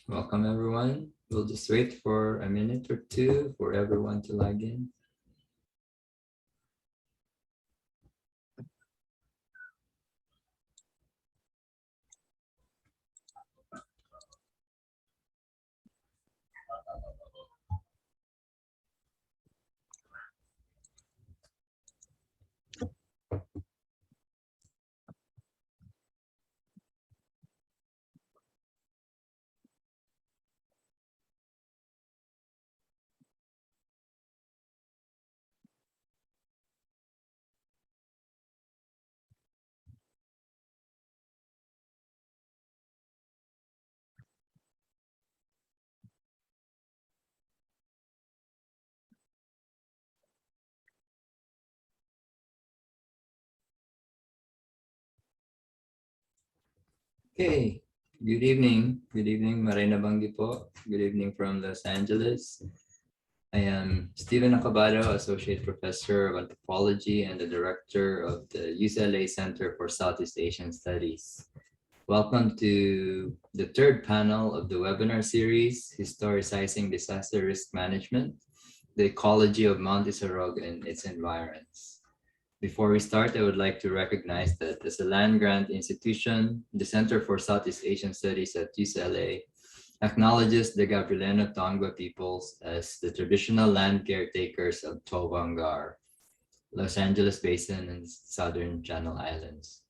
Welcome everyone. We'll just wait for a minute or two for everyone to log in. Okay, good evening. Good evening, Marina Banggi po. Good evening from Los Angeles. I am Stephen Acabado, Associate Professor of Anthropology and the Director of the UCLA Center for Southeast Asian Studies. Welcome to the third panel of the webinar series, Historicizing Disaster Risk Management, the Ecology of Mount Isarog and its Environs. Before we start, I would like to recognize that as a land-grant institution, the Center for Southeast Asian Studies at UCLA acknowledges the Gabrielino Tongva peoples as the traditional land caretakers of Tobangar, Los Angeles Basin, and Southern Channel Islands.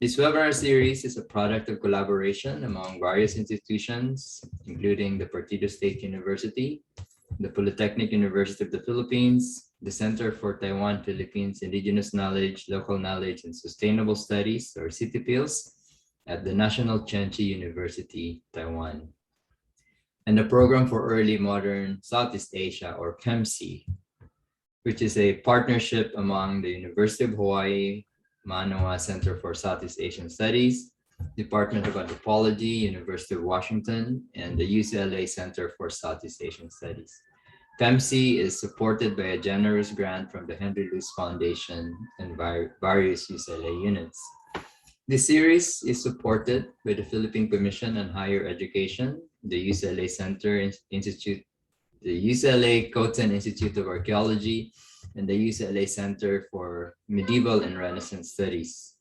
This webinar series is a product of collaboration among various institutions, including the Partido State University, the Polytechnic University of the Philippines, the Center for Taiwan Philippines Indigenous Knowledge, Local Knowledge, and Sustainable Studies, or CITIPILS, at the National Chengchi University, Taiwan, and the Program for Early Modern Southeast Asia, or PEMSEA, which is a partnership among the University of Hawaii, Manoa Center for Southeast Asian Studies, Department of Anthropology, University of Washington, and the UCLA Center for Southeast Asian Studies. PEMSEA is supported by a generous grant from the Henry Luce Foundation and various UCLA units. This series is supported by the Philippine Commission on Higher Education, the UCLA Center Institute, the UCLA Cotten Institute of Archaeology, and the UCLA Center for Medieval and Renaissance Studies.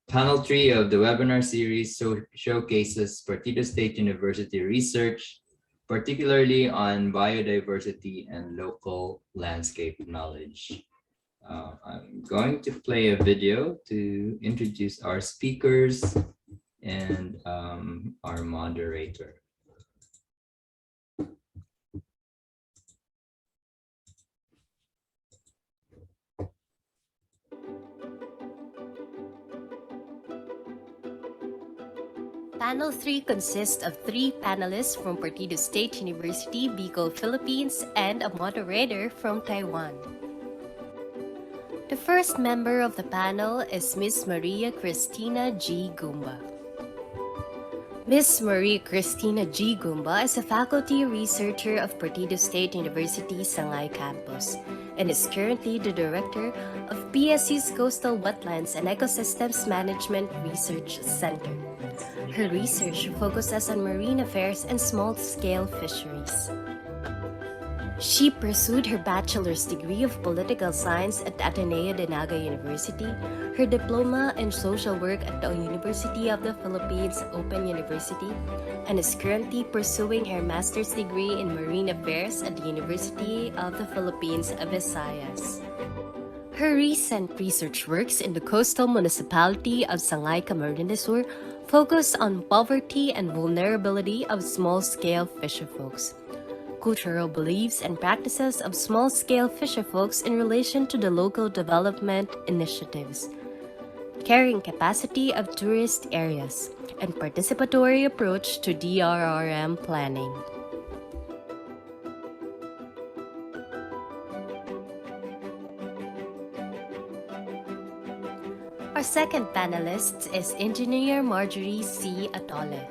Panel 3 of the webinar series showcases Partido State University research, particularly on biodiversity and local landscape knowledge. I'm going to play a video to introduce our speakers and our moderator. Panel 3 consists of 3 panelists from Partido State University, Bicol, Philippines, and a moderator from Taiwan. The first member of the panel is Ms. Maria Christina G. Gumba. Ms. Maria Christina G. Gumba is a faculty researcher of Partido State University, Sangay Campus, and is currently the director of PSU's Coastal Wetlands and Ecosystems Management Research Center. Her research focuses on marine affairs and small-scale fisheries. She pursued her bachelor's degree of political science at Ateneo de Naga University, her diploma in social work at the University of the Philippines Open University, and is currently pursuing her master's degree in marine affairs at the University of the Philippines, Visayas. Her recent research works in the coastal municipality of Sangay, Camarines Sur focus on poverty and vulnerability of small-scale fisherfolks, cultural beliefs and practices of small-scale fisherfolks in relation to the local development initiatives, carrying capacity of tourist areas, and participatory approach to DRRM planning. Our second panelist is Engineer Marjorie C. Atole.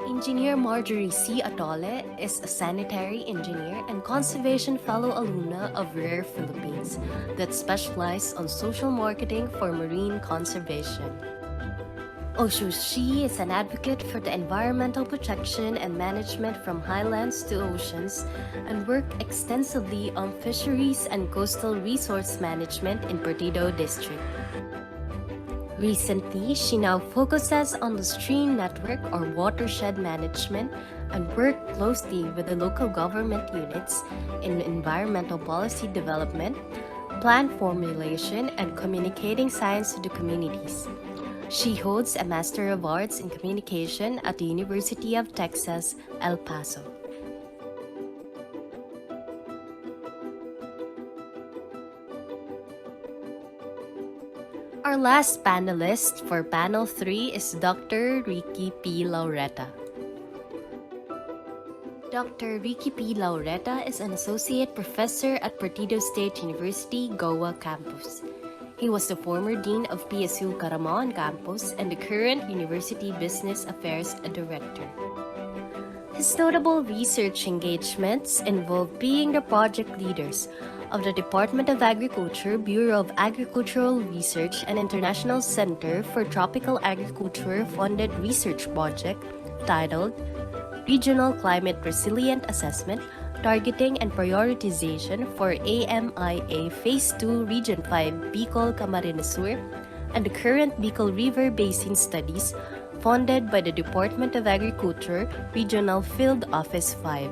Engineer Marjorie C. Atole is a sanitary engineer and conservation fellow alumna of Rare Philippines that specializes on social marketing for marine conservation. Oshoshi is an advocate for the environmental protection and management from highlands to oceans and worked extensively on fisheries and coastal resource management in Partido District. Recently, she now focuses on the stream network or watershed management and works closely with the local government units in environmental policy development, plan formulation, and communicating science to the communities. She holds a Master of Arts in Communication at the University of Texas, El Paso. Our last panelist for panel 3 is Dr. Ricky P. Laureta. Dr. Ricky P. Laureta is an associate professor at Partido State University, Goa campus. He was the former dean of PSU Caraman campus and the current University Business Affairs Director. His notable research engagements involve being the project leaders of the Department of Agriculture, Bureau of Agricultural Research, and International Center for Tropical Agriculture funded research project titled Regional Climate Resilient Assessment, Targeting and Prioritization for AMIA Phase 2 Region 5 Bicol Camarines Sur, and the current Bicol River Basin Studies funded by the Department of Agriculture, Regional Field Office 5.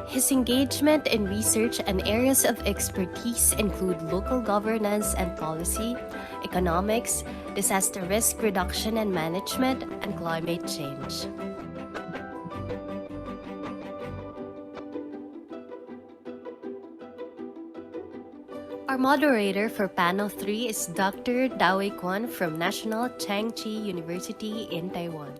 His engagement in research and areas of expertise include local governance and policy, economics, disaster risk reduction and management, and climate change. Our moderator for panel 3 is Dr. Dawei Kwan from National Changchi University in Taiwan.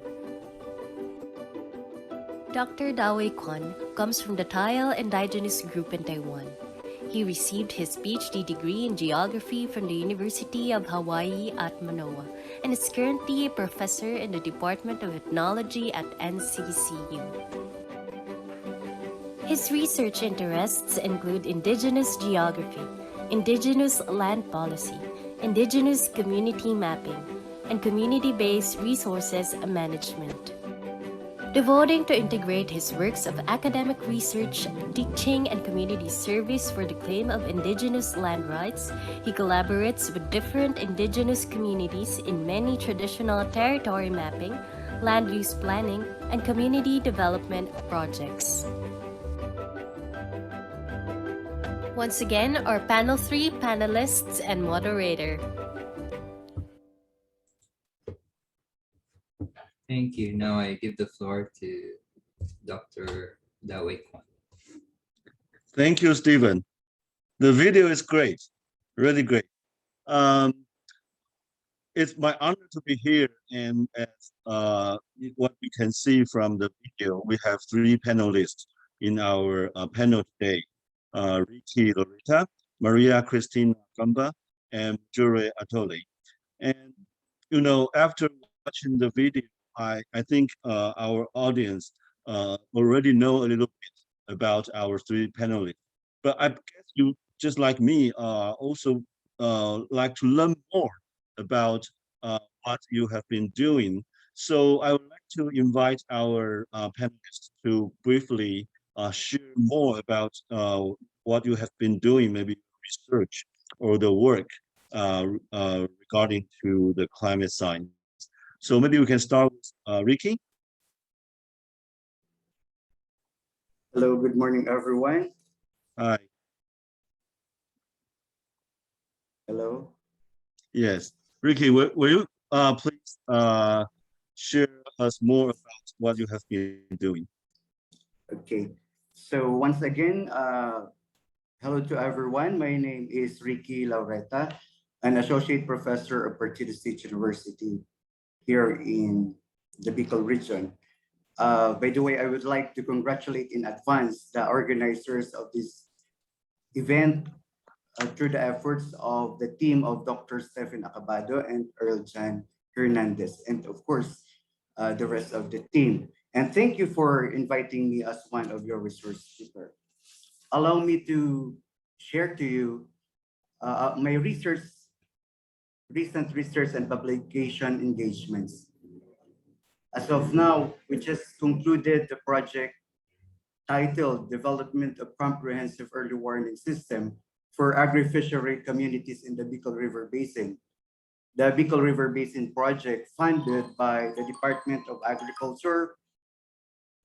Dr. Dawei Kwan comes from the Tayal indigenous group in Taiwan. He received his PhD degree in geography from the University of Hawaii at Manoa and is currently a professor in the Department of Ethnology at NCCU. His research interests include indigenous geography, indigenous land policy, indigenous community mapping, and community-based resources management. Devoting to integrate his works of academic research, teaching, and community service for the claim of indigenous land rights, he collaborates with different indigenous communities in many traditional territory mapping, land use planning, and community development projects. Once again, our panel 3 panelists and moderator. Thank you. Now I give the floor to Dr. Dawei Kwan. Thank you, Stephen. The video is great, really great. It's my honor to be here, and as what we can see from the video, we have 3 panelists in our panel today. Ricky Laureta, Maria Christina Gumba, and Jure Atoli. And, you know, after watching the video, I think our audience already know a little bit about our 3 panelists. But I guess you, just like me, also like to learn more about what you have been doing. So I would like to invite our panelists to briefly share more about what you have been doing, maybe research or the work regarding to the climate science. So maybe we can start with Ricky. Hello, good morning, everyone. Hi. Hello. Yes, Ricky, will you please share us more about what you have been doing? Okay, so once again, hello to everyone. My name is Ricky Laureta, an associate professor of Partido State University here in the Bicol region. By the way, I would like to congratulate in advance the organizers of this event through the efforts of the team of Dr. Stephen Acabado and Earl John Hernandez, and of course, the rest of the team. And thank you for inviting me as one of your resource speakers. Allow me to share to you my research recent research and publication engagements. As of now, we just concluded the project titled Development of Comprehensive Early Warning System for Agri-Fishery Communities in the Bicol River Basin. The Bicol River Basin project funded by the Department of Agriculture,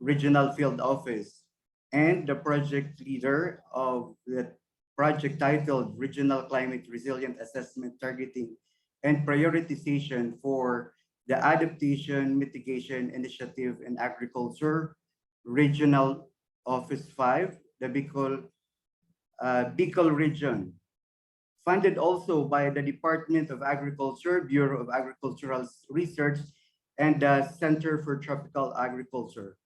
Regional Field Office, and the project leader of the project titled Regional Climate Resilient Assessment Targeting and Prioritization for the Adaptation Mitigation Initiative in Agriculture, Regional Office 5, the Bicol region, funded also by the Department of Agriculture, Bureau of Agricultural Research, and the Center for Tropical Agriculture.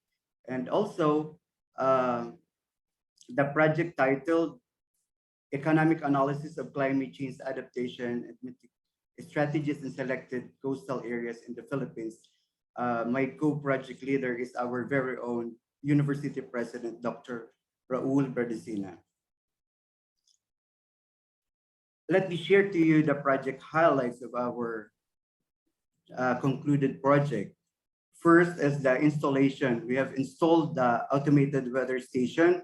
And also the project titled Economic Analysis of Climate Change Adaptation and Strategies in Selected Coastal Areas in the Philippines. My co-project leader is our very own University President, Dr. Raul Berdecina. Let me share to you the project highlights of our concluded project. First is the installation. We have installed the automated weather station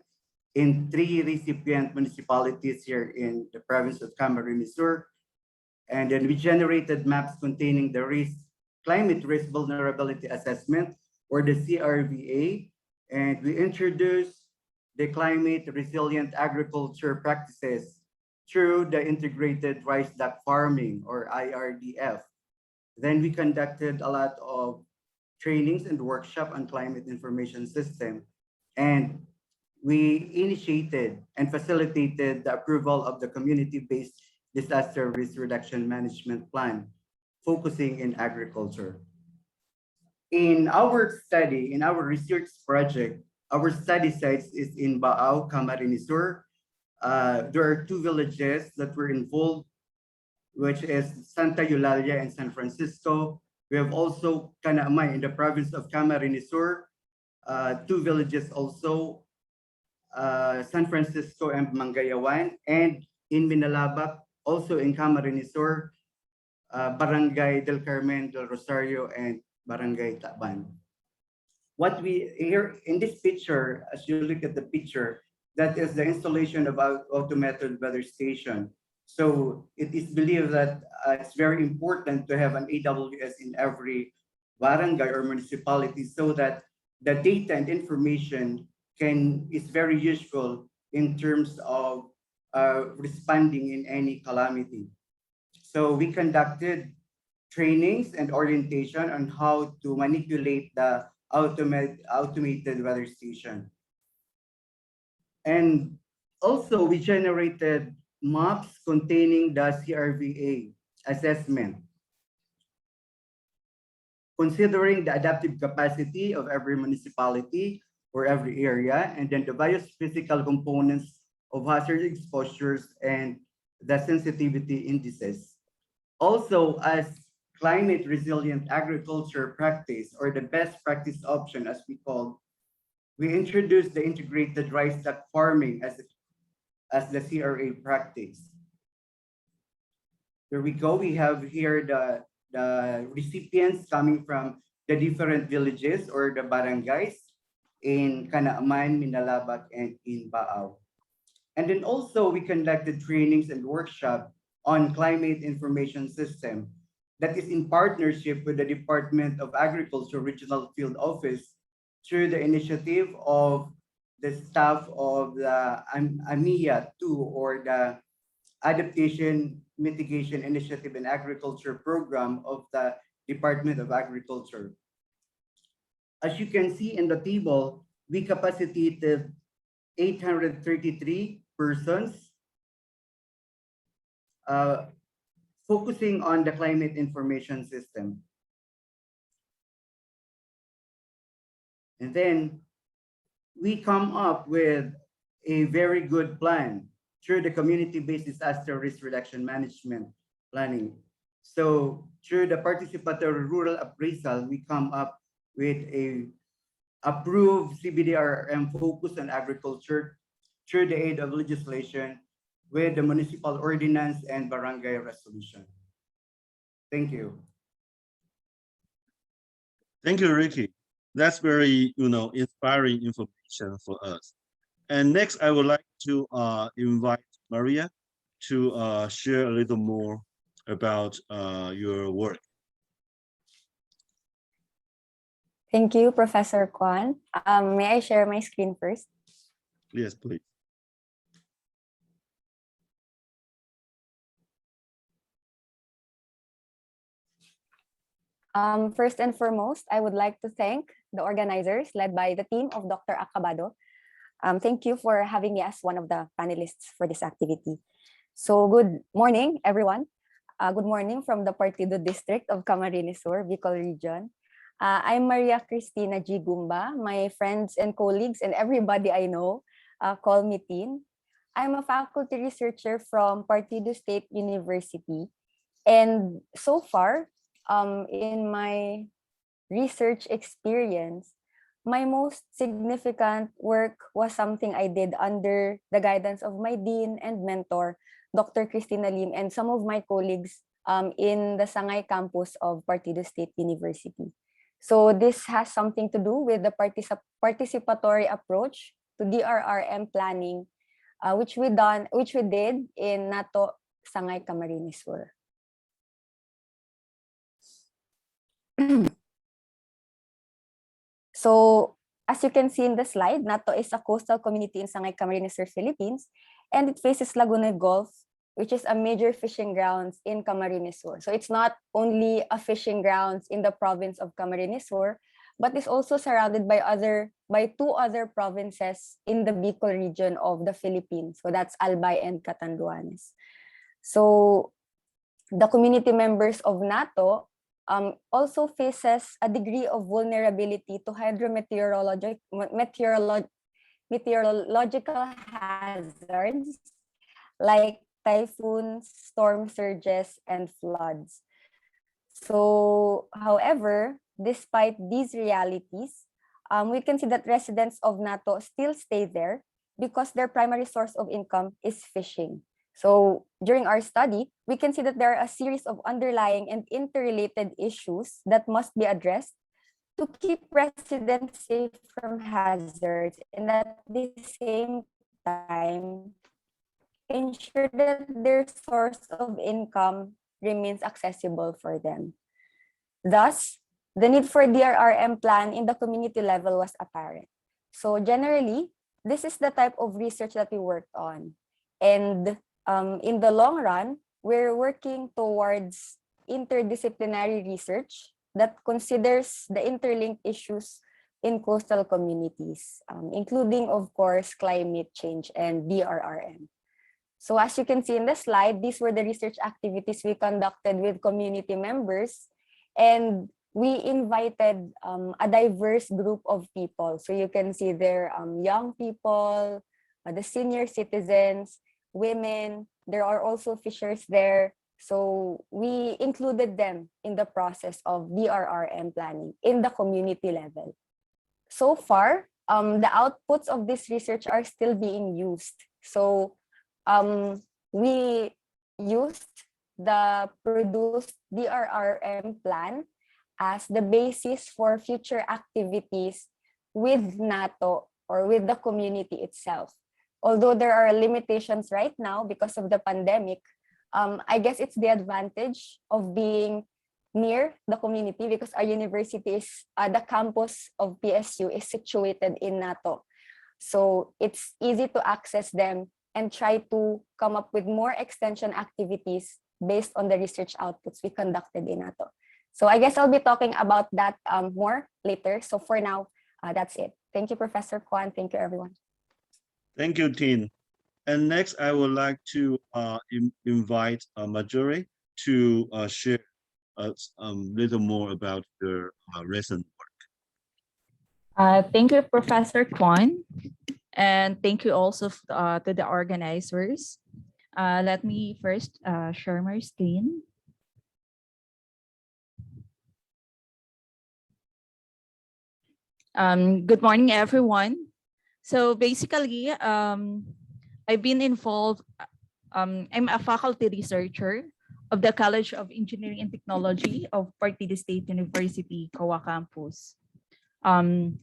in 3 recipient municipalities here in the province of Camarines Sur. And then we generated maps containing the climate risk vulnerability assessment, or the CRVA. And we introduced the climate resilient agriculture practices through the integrated rice duck farming, or IRDF. Then we conducted a lot of trainings and workshop on climate information system. And we initiated and facilitated the approval of the community-based disaster risk reduction management plan, focusing in agriculture. In our study, in our research project, our study sites is in Baao, Camarines Sur. There are 2 villages that were involved, which is Santa Eulalia and San Francisco. We have also Canaamay in the province of Camarines Sur, 2 villages also, San Francisco and Mangayawan, and in Minalabak, also in Camarines Sur, Barangay del Carmen, del Rosario, and Barangay Taban. What we here in this picture, as you look at the picture, that is the installation of our automated weather station. So it is believed that it's very important to have an AWS in every barangay or municipality, so that the data and information is very useful in terms of responding in any calamity. So we conducted trainings and orientation on how to manipulate the automated weather station. And also we generated maps containing the CRVA assessment, considering the adaptive capacity of every municipality or every area, and then the various physical components of hazard exposures and the sensitivity indices. Also, as climate resilient agriculture practice, or the best practice option as we call, we introduced the integrated rice duck farming as the CRA practice. There we go. We have here the recipients coming from the different villages or the barangays in Canaaman, Minalabak, and in Baao. And then also we conducted trainings and workshop on climate information system that is in partnership with the Department of Agriculture Regional Field Office through the initiative of the staff of the AMIA 2, or the Adaptation Mitigation Initiative in Agriculture program of the Department of Agriculture. As you can see in the table, we capacitated 833 persons, focusing on the climate information system. And then we come up with a very good plan through the community-based disaster risk reduction management planning. So through the participatory rural appraisal, we come up with a approved CBDRM focus on agriculture through the aid of legislation with the municipal ordinance and barangay resolution. Thank you. Thank you, Ricky. That's very, inspiring information for us. And next, I would like to invite Maria to share a little more about your work. Thank you, Professor Kwan. May I share my screen first? Yes, please. First and foremost, I would like to thank the organizers led by the team of Dr. Acabado. Thank you for having me as one of the panelists for this activity. So good morning, everyone. Good morning from the Partido District of Camarines Sur, Bicol region. I'm Maria Christina G. Gumba. My friends and colleagues and everybody I know call me Tin. I'm a faculty researcher from Partido State University. And so far, in my research experience, my most significant work was something I did under the guidance of my dean and mentor, Dr. Christina Lim, and some of my colleagues in the Sangay campus of Partido State University. So this has something to do with the participatory approach to DRRM planning, which we did in Nato, Sangay, Camarines Sur. So as you can see in the slide, Nato is a coastal community in Sangay, Camarines Sur, Philippines, and it faces Laguna Gulf, which is a major fishing grounds in Camarines Sur. So it's not only a fishing grounds in the province of Camarines Sur, but it's also surrounded by two other provinces in the Bicol region of the Philippines. So that's Albay and Catanduanes. So the community members of Nato also faces a degree of vulnerability to hydrometeorological hazards like typhoons, storm surges, and floods. So, however, despite these realities, we can see that residents of Nato still stay there because their primary source of income is fishing. So during our study, we can see that there are a series of underlying and interrelated issues that must be addressed to keep residents safe from hazards and at the same time ensure that their source of income remains accessible for them. Thus, the need for DRRM plan in the community level was apparent. So generally, this is the type of research that we worked on. And in the long run, we're working towards interdisciplinary research that considers the interlinked issues in coastal communities, including, of course, climate change and DRRM. So as you can see in the slide, these were the research activities we conducted with community members, and we invited a diverse group of people. So you can see there young people, the senior citizens, women, there are also fishers there. So we included them in the process of DRRM planning in the community level. So far, the outputs of this research are still being used. So we used the produced DRRM plan as the basis for future activities with NATO or with the community itself. Although there are limitations right now because of the pandemic, I guess it's the advantage of being near the community because our university is, the campus of PSU is situated in NATO. So it's easy to access them and try to come up with more extension activities based on the research outputs we conducted in NATO. So I guess I'll be talking about that more later. So for now, that's it. Thank you, Professor Kwan. Thank you, everyone. Thank you, Tin. And next, I would like to invite Marjorie to share a little more about your recent work. Thank you, Professor Kwan. And thank you also to the organizers. Let me first share my screen. Good morning, everyone. So basically, I've been involved, I'm a faculty researcher of the College of Engineering and Technology of Partido State University, COA campus. I'm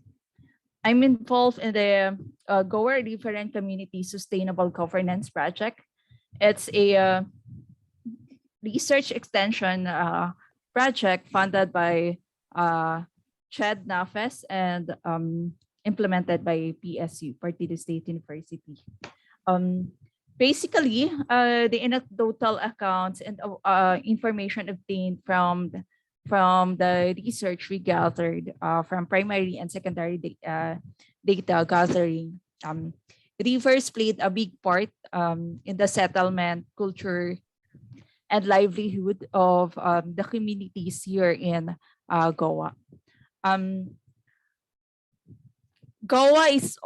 involved in the Goa Referent Community Sustainable Governance Project. It's a research extension project funded by CHED NAFES and implemented by PSU, Partido State University. Basically, the anecdotal accounts and information obtained from the research we gathered from primary and secondary data gathering. Rivers played a big part in the settlement, culture, and livelihood of the communities here in Goa. Goa is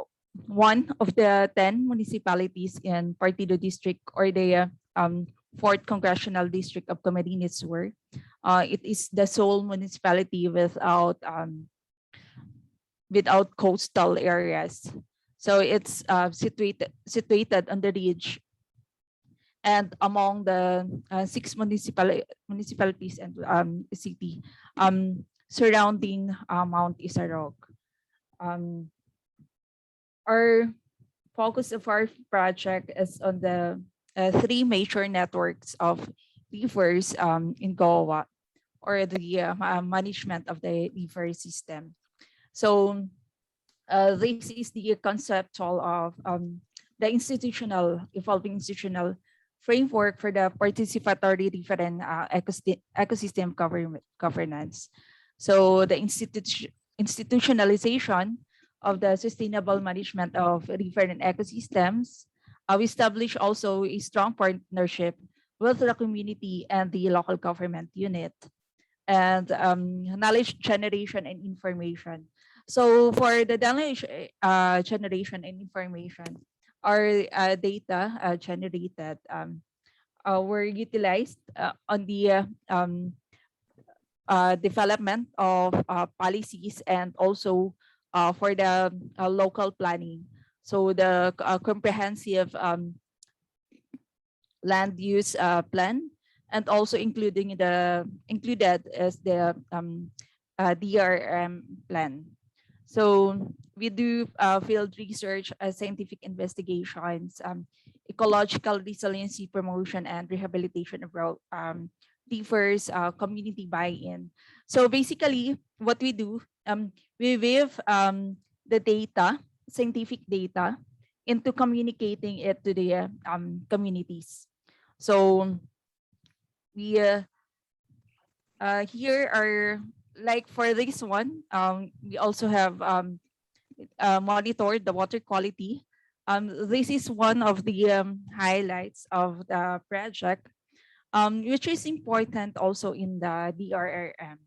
one of the 10 municipalities in Partido District, or the 4th Congressional District of Camarines Sur. It is the sole municipality without coastal areas. So it's situated on the ridge and among the 6 municipalities and city surrounding Mount Isarog. Our focus of our project is on the 3 major networks of rivers in Goa, or the management of the river system. So this is the conceptual of the evolving institutional framework for the participatory different ecosystem governance. So the institutionalization of the sustainable management of river and ecosystems. We established also a strong partnership with the community and the local government unit, and knowledge generation and information. So for the knowledge generation and information, our data generated were utilized on the development of policies, and also for the local planning. So the comprehensive land use plan, and also included as the DRM plan. So we do field research, scientific investigations, ecological resiliency promotion and rehabilitation of rivers, community buy-in. So basically what we do, we weave the data, scientific data, into communicating it to the communities. So we here are, like for this one, we also have monitored the water quality. This is one of the highlights of the project, which is important also in the DRRM,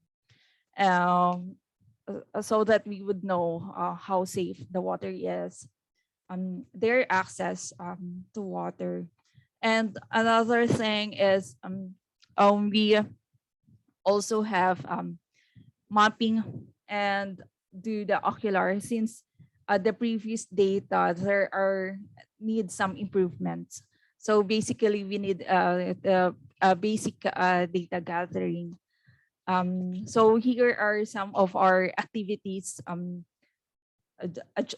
so that we would know how safe the water is, their access to water. And another thing is we also have mapping and do the ocular, since the previous data need some improvements. So basically we need the basic data gathering. So here are some of our activities: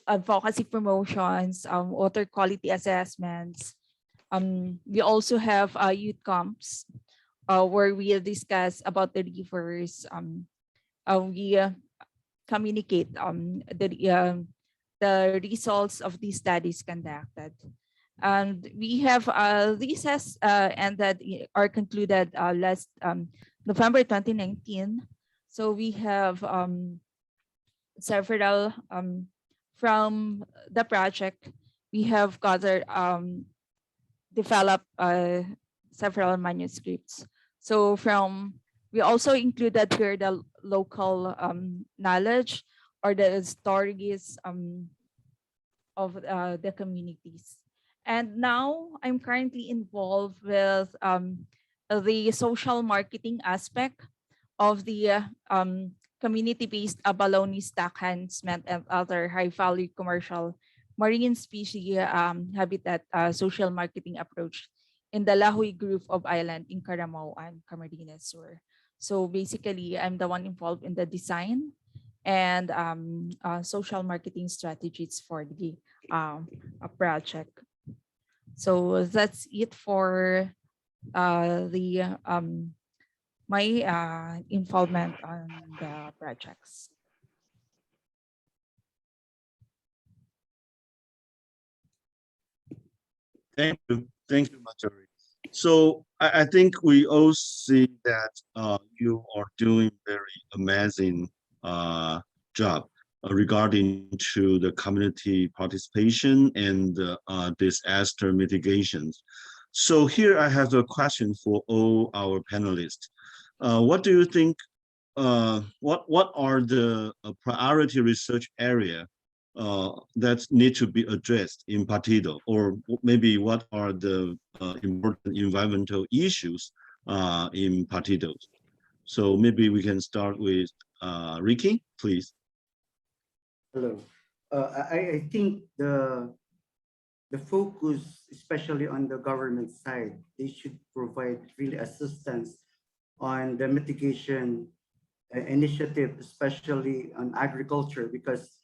advocacy promotions, water quality assessments. We also have youth camps where we'll discuss about the rivers. We communicate the results of these studies conducted. And we have this has ended or concluded last November 2019. So we have several from the project. We have gathered developed several manuscripts. So we also included here the local knowledge or the stories of the communities. And now I'm currently involved with the social marketing aspect of the community-based abalone stock enhancement and other high-value commercial marine species habitat social marketing approach in the Lahui group of island in Caramao and Camarines Sur. So basically, I'm the one involved in the design and social marketing strategies for the project. So that's it for the my involvement on the projects. Thank you, Marjorie. So I think we all see that you are doing very amazing job regarding to the community participation and disaster mitigations. So here I have a question for all our panelists. What do you think? What are the priority research area that need to be addressed in Partido, or maybe what are the important environmental issues in Partido? So maybe we can start with Ricky, please. Hello. I think the focus, especially on the government side, they should provide really assistance on the mitigation initiative, especially on agriculture, because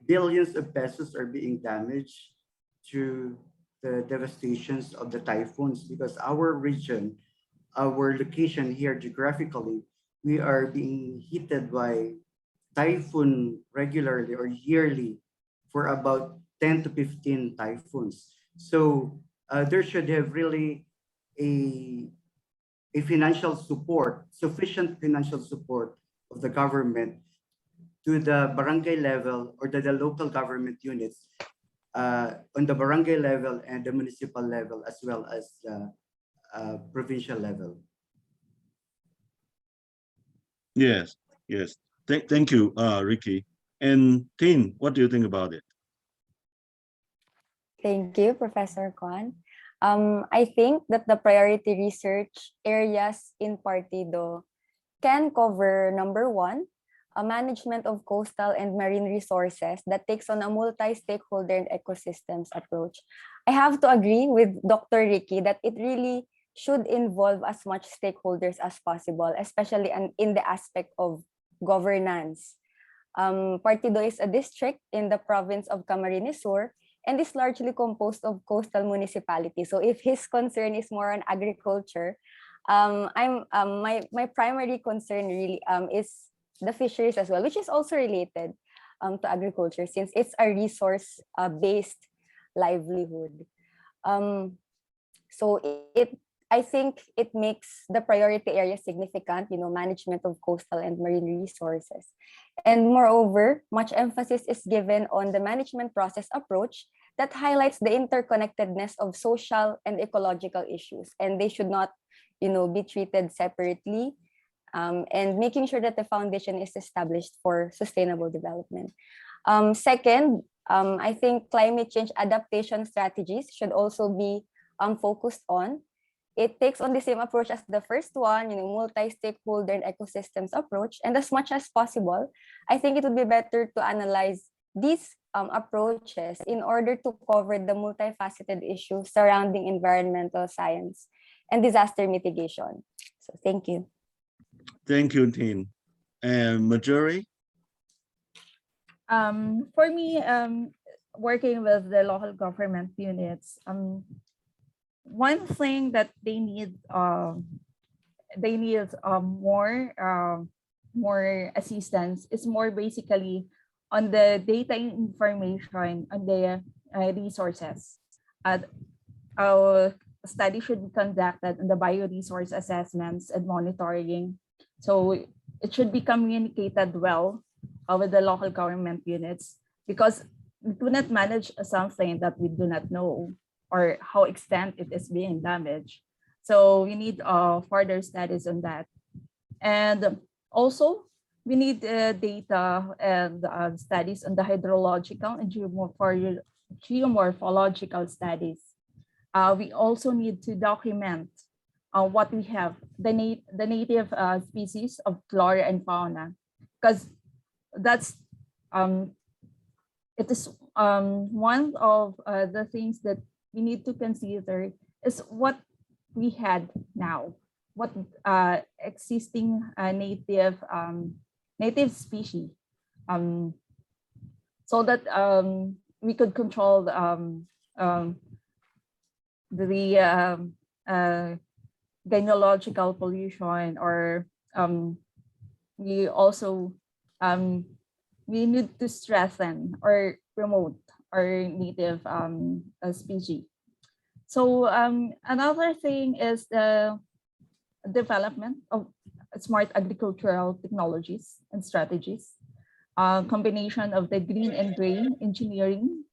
billions of pesos are being damaged to the devastations of the typhoons, because our region, our location here geographically, we are being hit by typhoon regularly or yearly for about 10 to 15 typhoons. So there should have really a financial support, sufficient financial support of the government to the barangay level or the local government units on the barangay level and the municipal level, as well as the provincial level. Yes, yes. Thank you, Ricky. And Tin, what do you think about it? Thank you, Professor Kwan. I think that the priority research areas in Partido can cover, number one, a management of coastal and marine resources that takes on a multi-stakeholder and ecosystems approach. I have to agree with Dr. Ricky that it really should involve as much stakeholders as possible, especially in the aspect of governance. Partido is a district in the province of Camarines Sur and is largely composed of coastal municipalities. So if his concern is more on agriculture, my primary concern really is the fisheries as well, which is also related to agriculture, since it's a resource based livelihood. So I think it makes the priority area significant, management of coastal and marine resources. And moreover, much emphasis is given on the management process approach that highlights the interconnectedness of social and ecological issues, and they should not, be treated separately, and making sure that the foundation is established for sustainable development. Second, I think climate change adaptation strategies should also be focused on. It takes on the same approach as the first one, multi-stakeholder and ecosystems approach. And as much as possible, I think it would be better to analyze these approaches in order to cover the multifaceted issues surrounding environmental science and disaster mitigation. So thank you. Thank you, Tin. And Marjorie? For me, working with the local government units, one thing that they need more assistance is more basically on the data information on the resources. Our study should be conducted on the bioresource assessments and monitoring. So it should be communicated well with the local government units, because we do not manage something that we do not know or how extent it is being damaged. So we need further studies on that. And also, we need data and studies on the hydrological and geomorphological studies. We also need to document what we have, the native species of flora and fauna, because that's it is one of the things that we need to consider is what we had now, what existing native species, so that we could control the gynecological pollution, or we also we need to strengthen or promote our native species. So another thing is the development of smart agricultural technologies and strategies, combination of the green and gray engineering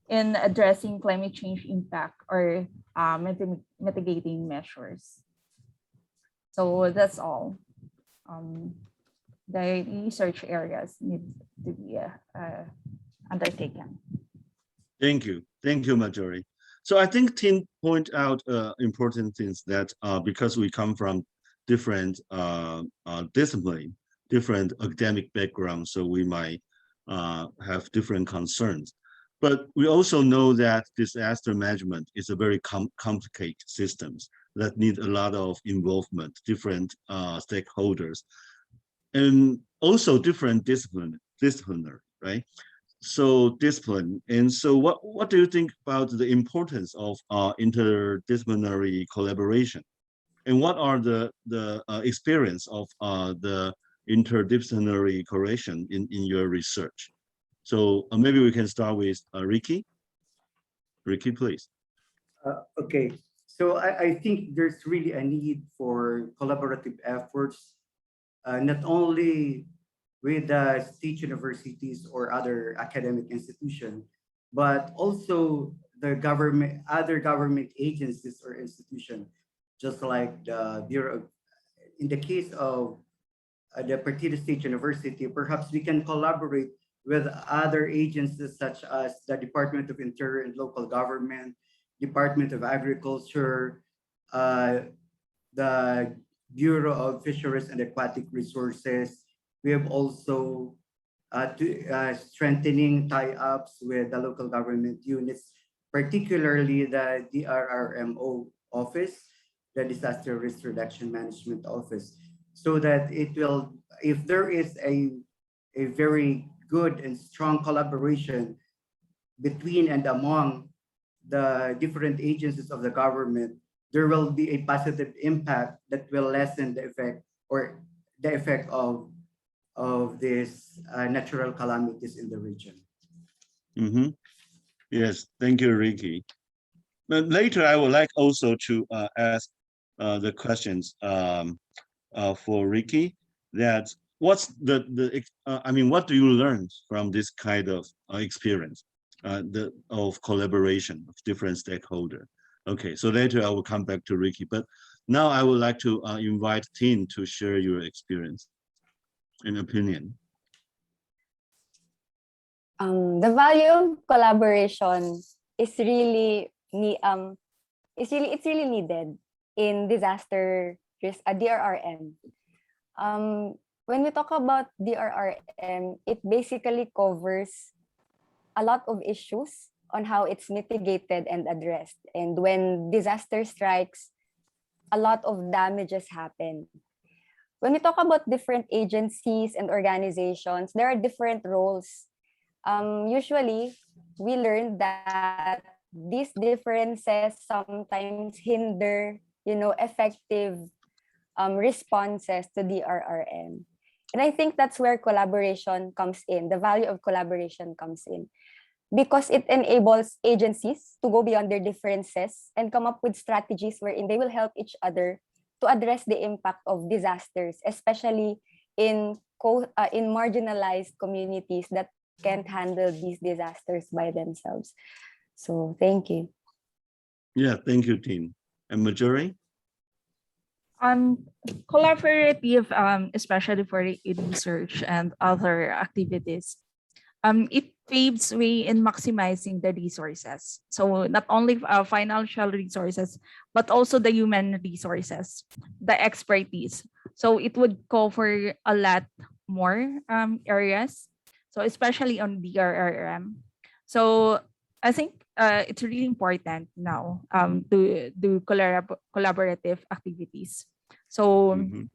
in addressing climate change impact or mitigating measures. So that's all. The research areas need to be undertaken. Thank you. Thank you, Marjorie. So I think Tim point out important things that because we come from different discipline, different academic backgrounds, so we might have different concerns. But we also know that disaster management is a very complicated systems that need a lot of involvement, different stakeholders, and also different disciplinary, right? So discipline. And so what do you think about the importance of interdisciplinary collaboration? And what are the experience of the interdisciplinary collaboration in your research? So maybe we can start with Ricky. Ricky, please. Okay, so I think there's really a need for collaborative efforts, not only with the state universities or other academic institutions, but also the government, other government agencies or institutions, just like the Bureau. In the case of the Partido State University, perhaps we can collaborate with other agencies such as the Department of Interior and Local Government, Department of Agriculture, the Bureau of Fisheries and Aquatic Resources. We have also strengthening tie-ups with the local government units, particularly the DRRMO office, the Disaster Risk Reduction Management Office, so that it will, if there is a very good and strong collaboration between and among the different agencies of the government, there will be a positive impact that will lessen the effect or the effect of these natural calamities in the region. Mm-hmm. Yes, thank you, Ricky. But later, I would like also to ask the questions for Ricky. That what's I mean, what do you learn from this kind of experience of collaboration of different stakeholders? Okay, so later I will come back to Ricky, but now I would like to invite Tin to share your experience and opinion. The value of collaboration is really it's really needed in disaster risk, DRRM. When we talk about DRRM, it basically covers a lot of issues on how it's mitigated and addressed. And when disaster strikes, a lot of damages happen. When we talk about different agencies and organizations, there are different roles. Usually, we learn that these differences sometimes hinder, effective responses to DRRM. And I think that's where collaboration comes in. The value of collaboration comes in, because it enables agencies to go beyond their differences and come up with strategies wherein they will help each other to address the impact of disasters, especially in marginalized communities that can't handle these disasters by themselves. So thank you. Yeah, thank you, Tin. And Marjorie? Collaborative, especially for research and other activities, it paves way in maximizing the resources. So not only financial resources, but also the human resources, the expertise. So it would cover a lot more areas. So especially on DRRM. So I think it's really important now to do collaborative activities. So Mhm.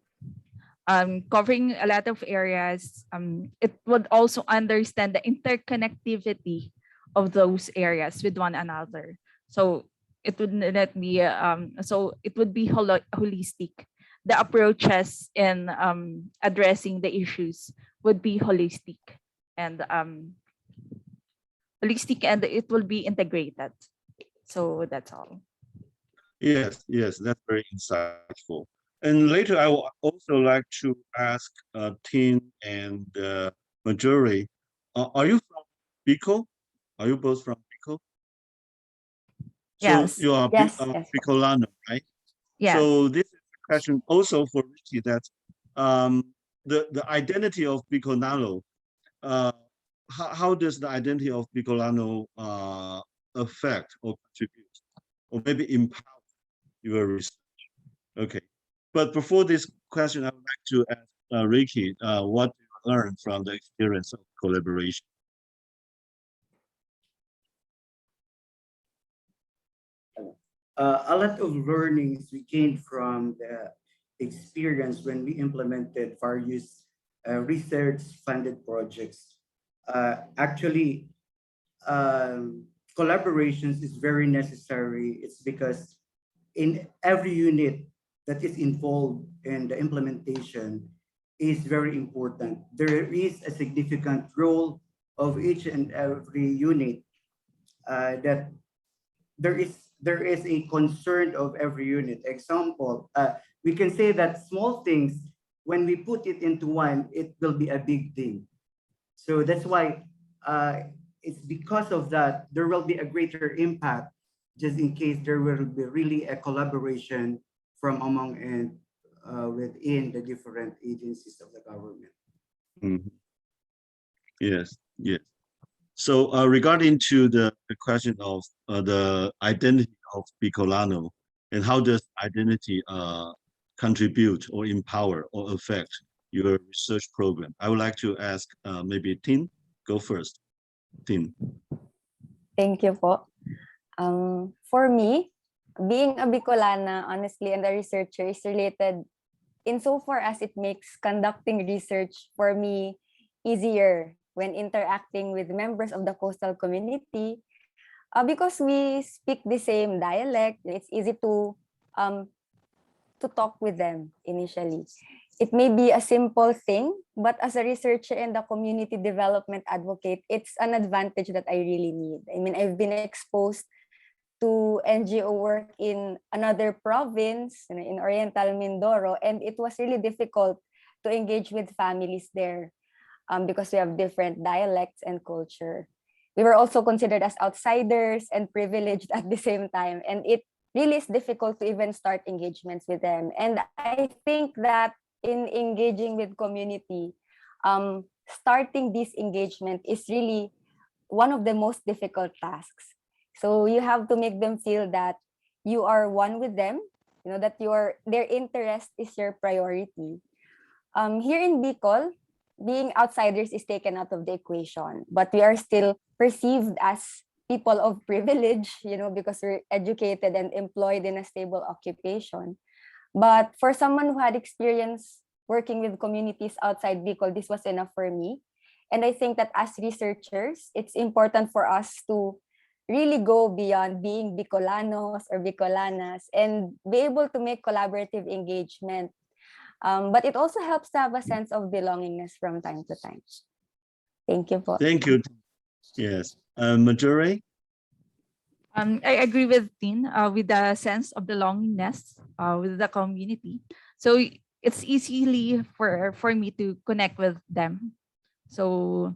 covering a lot of areas, it would also understand the interconnectivity of those areas with one another. So it would not be so it would be holistic. The approaches in addressing the issues would be and and it will be integrated. So that's all. Yes, yes, that's very insightful. And later, I will also like to ask Tin and Marjorie, are you from Bicol? Are you both from Bicol? So Yes. you are Yes, yes. Bicolano, right? Yes. So this is a question also for Ricky that the identity of Bicolano, how does the identity of Bicolano affect or contribute or maybe empower your research? Okay, but before this question, I would like to ask Ricky, what do you learn from the experience of collaboration? A lot of learnings we gained from the experience when we implemented various research-funded projects. Actually, collaborations is very necessary. It's because in every unit that is involved in the implementation is very important. There is a significant role of each and every unit that there is a concern of every unit. Example, we can say that small things, when we put it into one, it will be a big thing. So that's why it's because of that, there will be a greater impact just in case there will be really a collaboration from among and within the different agencies of the government. Mhm. Yes, yes. So regarding to the question of the identity of Bicolano and how does identity contribute or empower or affect your research program, I would like to ask maybe Tin, go first. Tin. Thank you po. For me, being a Bicolana, honestly, and a researcher is related insofar as it makes conducting research for me easier when interacting with members of the coastal community. Because we speak the same dialect, it's easy to talk with them initially. It may be a simple thing, but as a researcher and a community development advocate, it's an advantage that I really need. I mean, I've been exposed to NGO work in another province, in Oriental Mindoro, and it was really difficult to engage with families there because we have different dialects and culture. We were also considered as outsiders and privileged at the same time, and it really is difficult to even start engagements with them. And I think that in engaging with community, starting this engagement is really one of the most difficult tasks. So you have to make them feel that you are one with them, that their interest is your priority. Here in Bicol, being outsiders is taken out of the equation, but we are still perceived as people of privilege, because we're educated and employed in a stable occupation. But for someone who had experience working with communities outside Bicol, this was enough for me. And I think that as researchers, it's important for us to really go beyond being Bicolanos or Bicolanas and be able to make collaborative engagement. But it also helps to have a sense of belongingness from time to time. Thank you po. Thank you. Yes. Marjorie? I agree with Tin with the sense of belongingness with the community. So it's easily for me to connect with them. So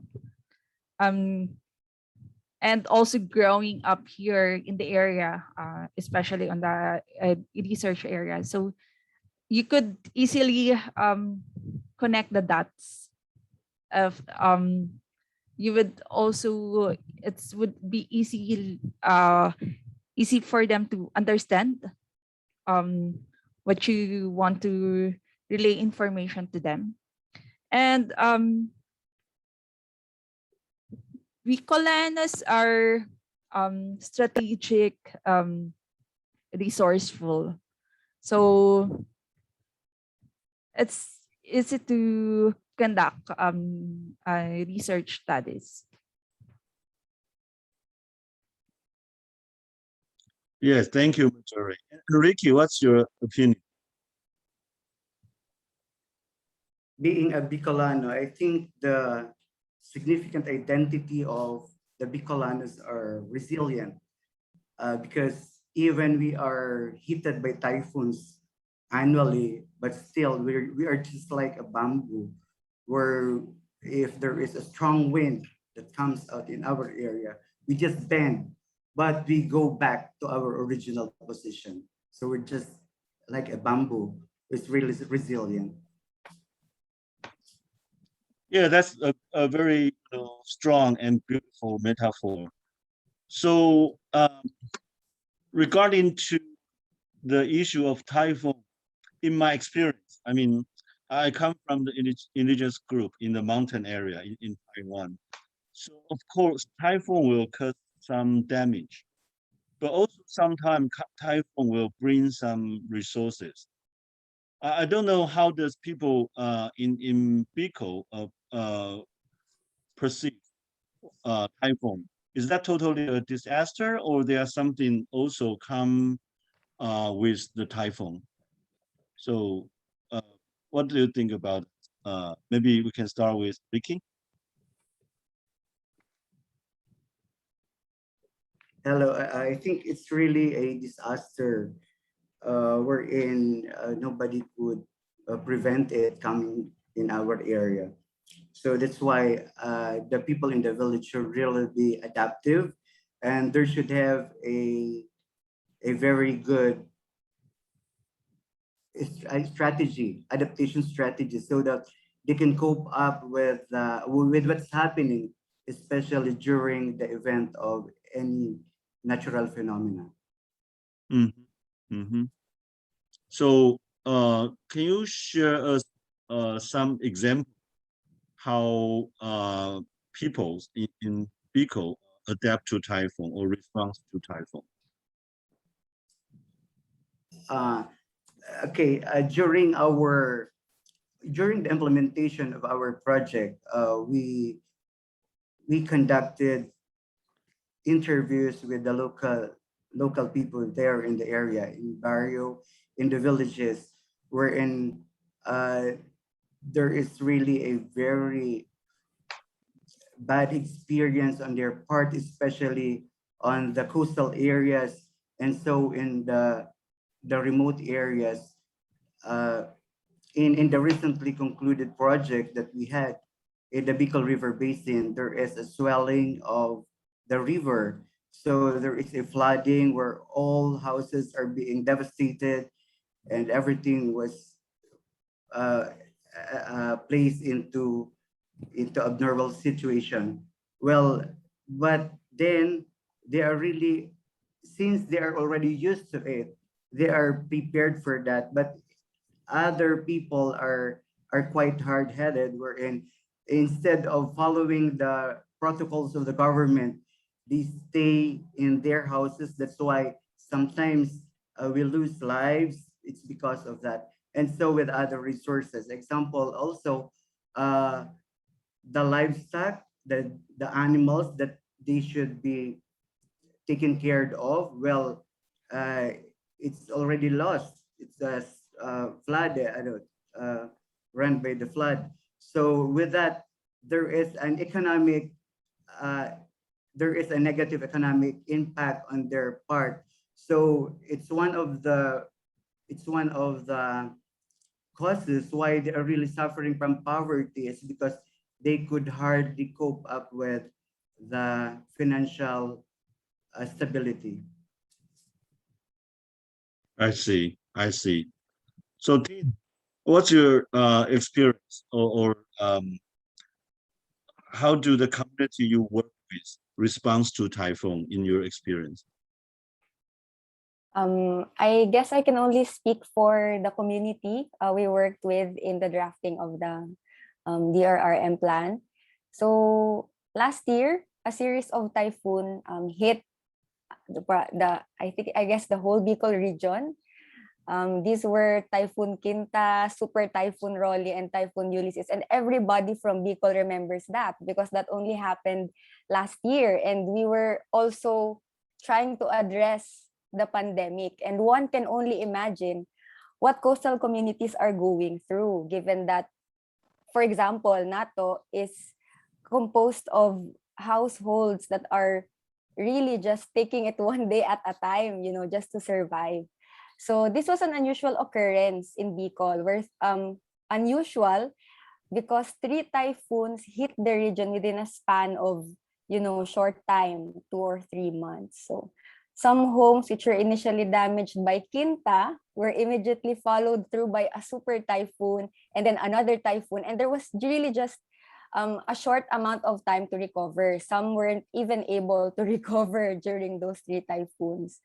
and also growing up here in the area, especially on the research area. So you could easily connect the dots of you would also would be easy for them to understand what you want to relay information to them. And Bicolanos are strategic, resourceful. So it's easy to conduct research studies. Yes, thank you, Mary. Ricky, what's your opinion? Being a Bicolano, I think the significant identity of the Bicolanos are resilient, because even we are hit by typhoons annually, but still we are just like a bamboo, where if there is a strong wind that comes out in our area, we just bend, but we go back to our original position. So we're just like a bamboo. It's really resilient. Yeah, that's a very strong and beautiful metaphor. So regarding to the issue of typhoon, in my experience, I mean, I come from the indigenous group in the mountain area in Taiwan. So of course, typhoon will cause some damage, but also sometimes typhoon will bring some resources. I don't know how does people in Bicol perceive typhoon. Is that totally a disaster, or there's something also come with the typhoon? So what do you think about it? Maybe we can start with Ricky. Hello, I think it's really a disaster, wherein nobody could prevent it coming in our area. So that's why the people in the village should really be adaptive, and there should have a very good adaptation strategy, so that they can cope up with what's happening, especially during the event of any natural phenomena. So can you share us some example how people in Bicol adapt to typhoon or respond to typhoon? Okay, during the implementation of our project, we conducted interviews with the local people there in the area, in barrio, in the villages, wherein there is really a very bad experience on their part, especially on the coastal areas, and so in the remote areas. In the recently concluded project that we had in the Bicol River Basin, there is a swelling of the river. So there is a flooding where all houses are being devastated, and everything was placed into abnormal situation. Well, but then they are really, since they are already used to it, they are prepared for that. But other people are quite hard-headed, wherein instead of following the protocols of the government, they stay in their houses. That's why sometimes we lose lives. It's because of that. And so with other resources, example also, the livestock, the animals that they should be taken care of, well, it's already lost. It's flooded, run by the flood. So with that, there is an economic, there is a negative economic impact on their part. So it's one of the causes why they are really suffering from poverty, is because they could hardly cope up with the financial stability. I see. So Dean, what's your experience, or how do the community you work with responds to typhoon in your experience? I guess I can only speak for the community we worked with in the drafting of the DRRM plan. So last year, a series of typhoon hit I guess the whole Bicol region. These were Typhoon Quinta, Super Typhoon Rolly, and Typhoon Ulysses. And everybody from Bicol remembers that because that only happened last year. And we were also trying to address the pandemic. And one can only imagine what coastal communities are going through, given that, for example, Nato is composed of households that are really just taking it one day at a time, just to survive. So this was an unusual occurrence in Bicol, where unusual because 3 typhoons hit the region within a span of, short time, 2 or 3 months. So some homes which were initially damaged by Quinta were immediately followed through by a super typhoon and then another typhoon. And there was really just a short amount of time to recover. Some weren't even able to recover during those 3 typhoons.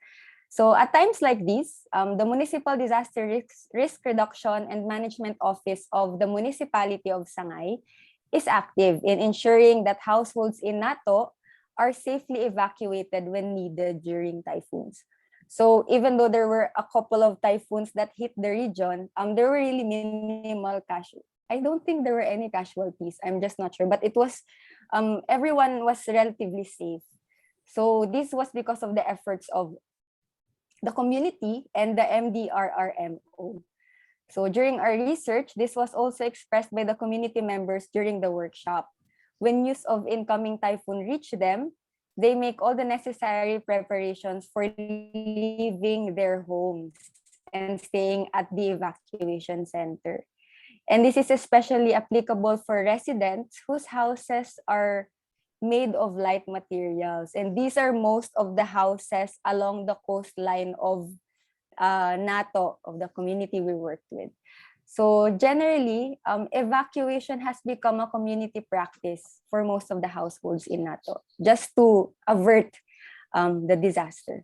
So at times like these, the Municipal Disaster Risk Reduction and Management Office of the Municipality of Sangay is active in ensuring that households in Nato are safely evacuated when needed during typhoons. So even though there were a couple of typhoons that hit the region, there were really minimal casualties. I don't think there were any casualties. I'm just not sure, but it was, everyone was relatively safe. So this was because of the efforts of the community and the MDRRMO. So during our research, this was also expressed by the community members during the workshop. When news of incoming typhoon reached them, they make all the necessary preparations for leaving their homes and staying at the evacuation center. And this is especially applicable for residents whose houses are made of light materials. And these are most of the houses along the coastline of Nato, of the community we worked with. So generally, evacuation has become a community practice for most of the households in Nato, just to avert the disaster.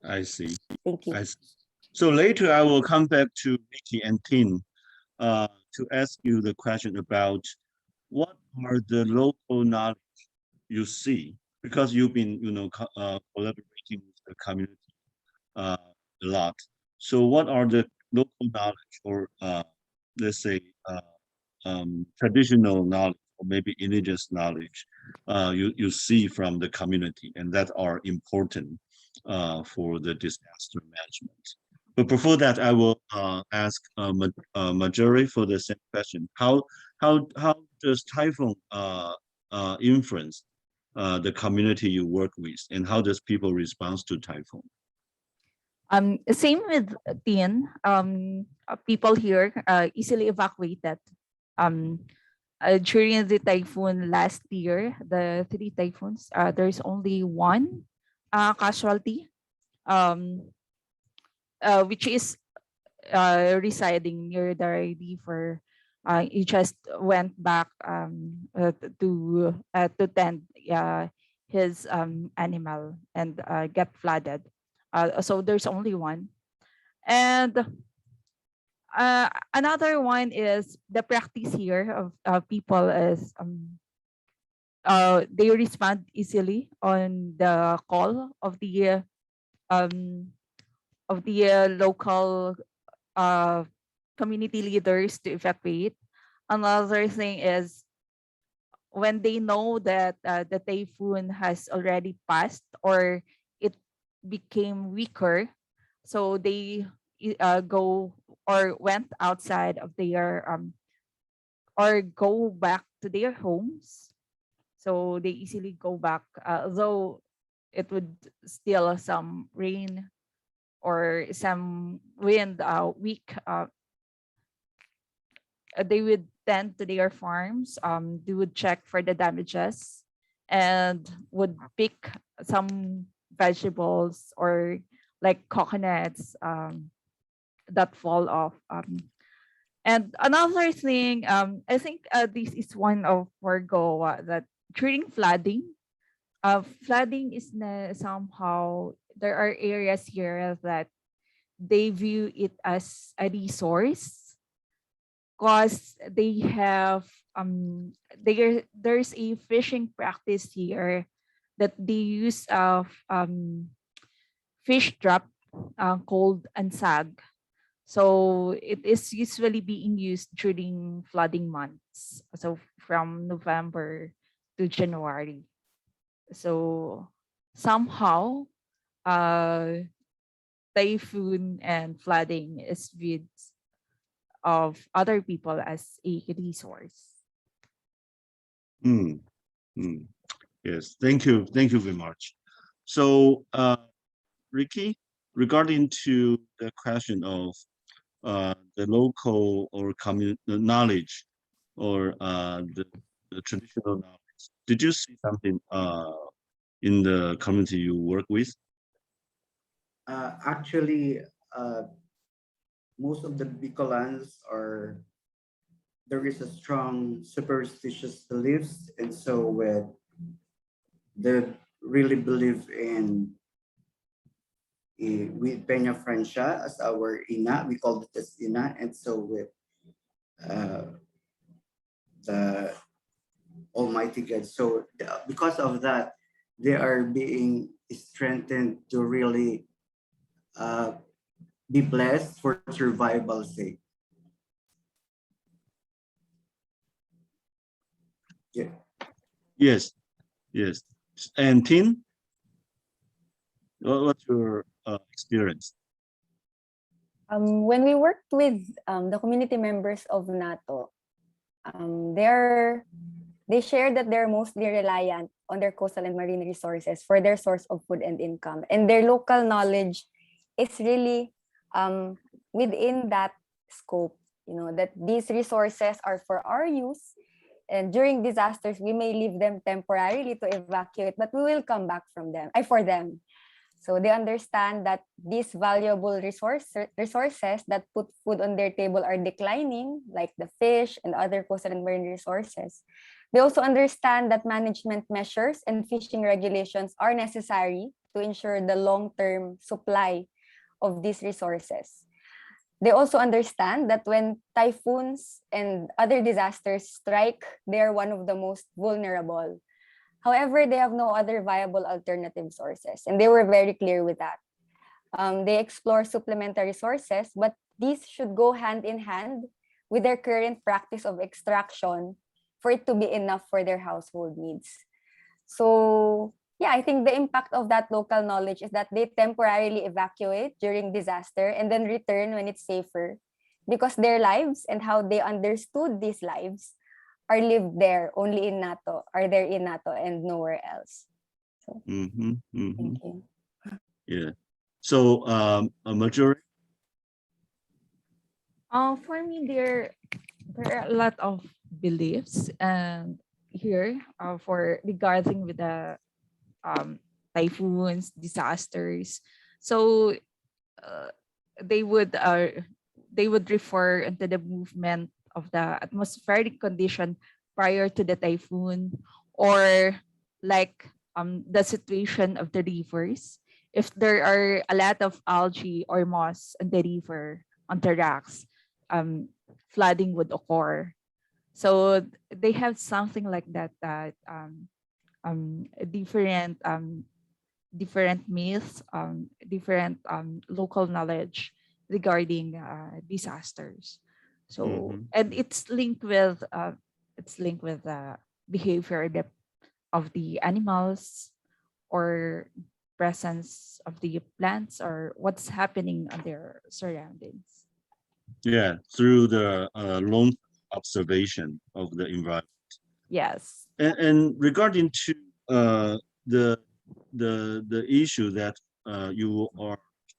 I see. Thank you. I see. So later I will come back to Vicky and Tin to ask you the question about what are the local knowledge you see, because you've been, collaborating with the community a lot. So what are the local knowledge or let's say traditional knowledge or maybe indigenous knowledge you see from the community and that are important for the disaster management? But before that, I will ask Marjorie for the same question. How does typhoon influence the community you work with, and how does people respond to typhoon? Same with Tien. People here easily evacuated. During the typhoon last year, the 3 typhoons, there's only 1 casualty, which is residing near the river. He just went back to tend his animal and get flooded. So there's only 1. And another one is the practice here of people is they respond easily on the call of the local community leaders to evacuate. Another thing is when they know that the typhoon has already passed or it became weaker, so they go or went outside of their or go back to their homes. So they easily go back, though it would still some rain or some wind weak. They would tend to their farms. They would check for the damages and would pick some vegetables or like coconuts that fall off. And another thing, I think this is one of Virgo that during flooding, flooding is somehow there are areas here that they view it as a resource because they have there's a fishing practice here that they use of fish drop, cold and sag. So it is usually being used during flooding months. So from November to January. So somehow, typhoon and flooding is viewed of other people as a resource. Mm, mm. Yes, thank you very much. So, Ricky, regarding to the question of the local or community knowledge or the traditional knowledge, did you see something in the community you work with? Actually, most of the Bicolans are, there is a strong superstitious beliefs, and so they really believe in with Peña Francia as our ina. We call it as ina, and so with the Almighty God. So because of that, they are being strengthened to really be blessed for survival's sake. Yeah. Yes, yes. And Tin, what's your experience? When we worked with the community members of NATO, they share that they're mostly reliant on their coastal and marine resources for their source of food and income. And their local knowledge is really within that scope, that these resources are for our use. And during disasters, we may leave them temporarily to evacuate, but we will come back for them. So they understand that these valuable resources that put food on their table are declining, like the fish and other coastal and marine resources. They also understand that management measures and fishing regulations are necessary to ensure the long-term supply of these resources. They also understand that when typhoons and other disasters strike, they are one of the most vulnerable. However, they have no other viable alternative sources, and they were very clear with that. They explore supplementary sources, but these should go hand in hand with their current practice of extraction for it to be enough for their household needs. So, yeah, I think the impact of that local knowledge is that they temporarily evacuate during disaster and then return when it's safer, because their lives and how they understood these lives are lived there only in NATO, are there in NATO and nowhere else. So, thank you. Yeah. So, a majority. For me, there are a lot of beliefs and here for regarding with the typhoons, disasters. So they would refer into the movement of the atmospheric condition prior to the typhoon, or like the situation of the rivers. If there are a lot of algae or moss on the river, on the rocks, flooding would occur. So they have something like that, different myths, different local knowledge regarding disasters. So and it's linked with the behavior of the animals or presence of the plants or what's happening on their surroundings. Yeah, through the long observation of the environment. Yes. And regarding to the issue that you are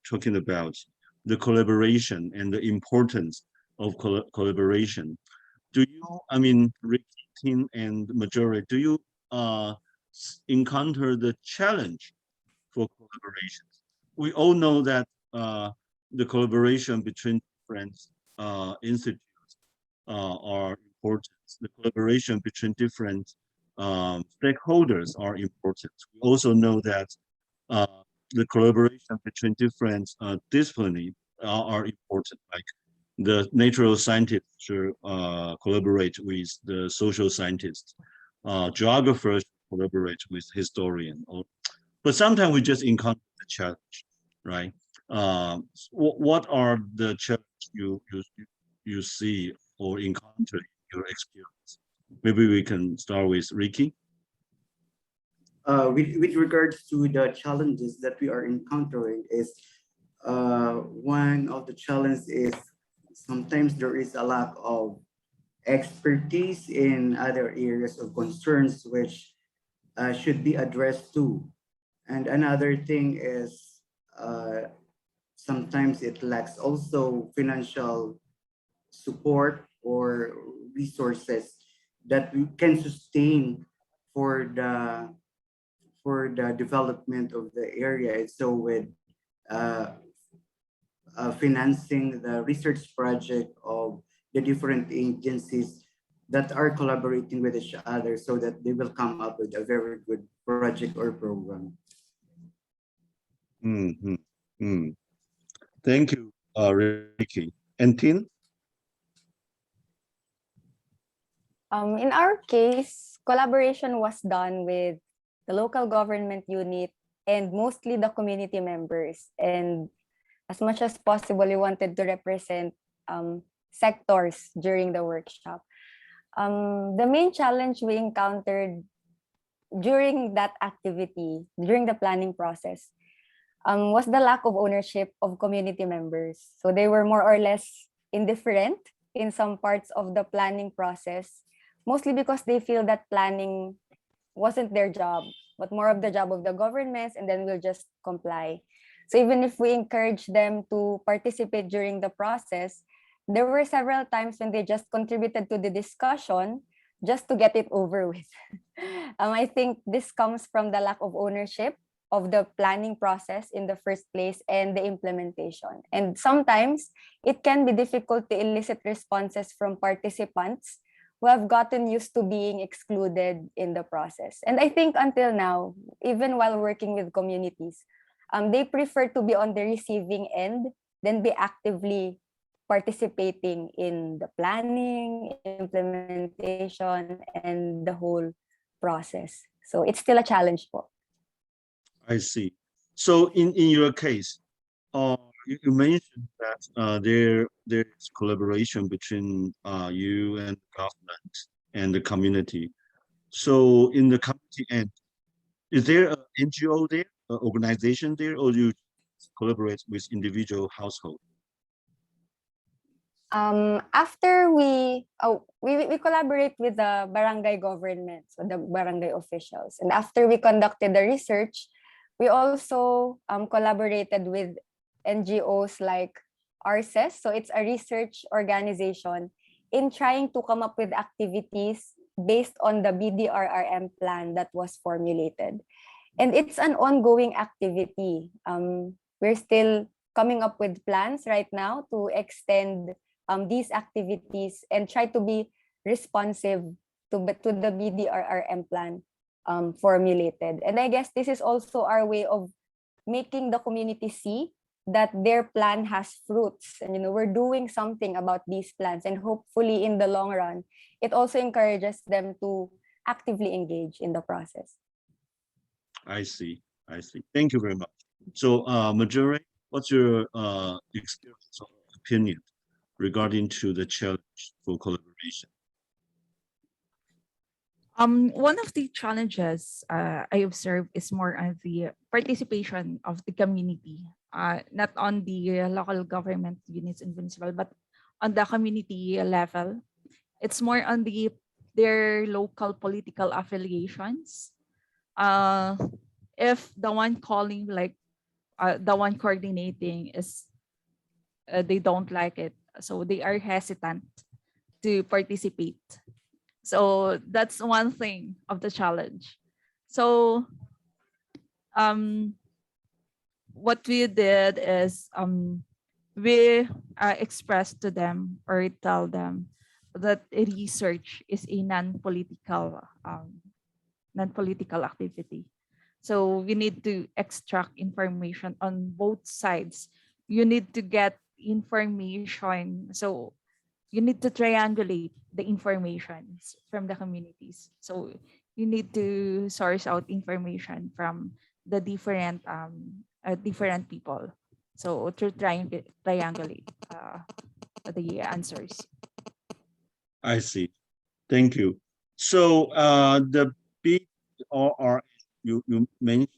talking about, the collaboration and the importance of collaboration, do you, I mean, Ricky, Tin, and majority, do you encounter the challenge for collaborations? We all know that the collaboration between different institutes are important. The collaboration between different stakeholders are important. We also know that the collaboration between different disciplines are important. Like the natural scientists should collaborate with the social scientists. Geographers collaborate with historians. But sometimes we just encounter the challenge. right? What are the challenges you see or encounter in your experience? Maybe we can start with Ricky. With regards to the challenges that we are encountering is one of the challenges is sometimes there is a lack of expertise in other areas of concerns which should be addressed too. And another thing is sometimes it lacks also financial support or resources that we can sustain for the development of the area. And so with uh, financing the research project of the different agencies that are collaborating with each other so that they will come up with a very good project or program. Mhm, mm. Thank you, Ricky. And Tin? In our case, collaboration was done with the local government unit and mostly the community members. And as much as possible, we wanted to represent sectors during the workshop. The main challenge we encountered during that activity, during the planning process, was the lack of ownership of community members. So they were more or less indifferent in some parts of the planning process, mostly because they feel that planning wasn't their job, but more of the job of the governments, and then we'll just comply. So even if we encourage them to participate during the process, there were several times when they just contributed to the discussion just to get it over with. I think this comes from the lack of ownership of the planning process in the first place and the implementation. And sometimes it can be difficult to elicit responses from participants who have gotten used to being excluded in the process. And I think until now, even while working with communities, they prefer to be on the receiving end than be actively participating in the planning, implementation, and the whole process. So it's still a challenge po. I see. So in your case, you mentioned that there's collaboration between you and the government and the community. So in the community end, is there an NGO there, an organization there, or you collaborate with individual household? After we collaborate with the barangay government, so the barangay officials, and after we conducted the research, we also collaborated with NGOs like RCES, so it's a research organization, in trying to come up with activities based on the BDRRM plan that was formulated. And it's an ongoing activity. We're still coming up with plans right now to extend these activities and try to be responsive to the BDRRM plan formulated. And I guess this is also our way of making the community see that their plan has fruits, and we're doing something about these plans, and hopefully in the long run it also encourages them to actively engage in the process. I see. Thank you very much. So Marjorie, what's your experience or opinion regarding to the challenge for collaboration? One of the challenges I observe is more on the participation of the community, not on the local government units in municipal, but on the community level. It's more on their local political affiliations. If the one calling, like the one coordinating, is they don't like it, so they are hesitant to participate. So that's one thing of the challenge. So what we did is we expressed to them or tell them that research is a non-political activity. So we need to extract information on both sides. You need to get information. So you need to triangulate the information from the communities. So you need to source out information from the different different people. So to triangulate the answers. I see. Thank you. So the BRR you mentioned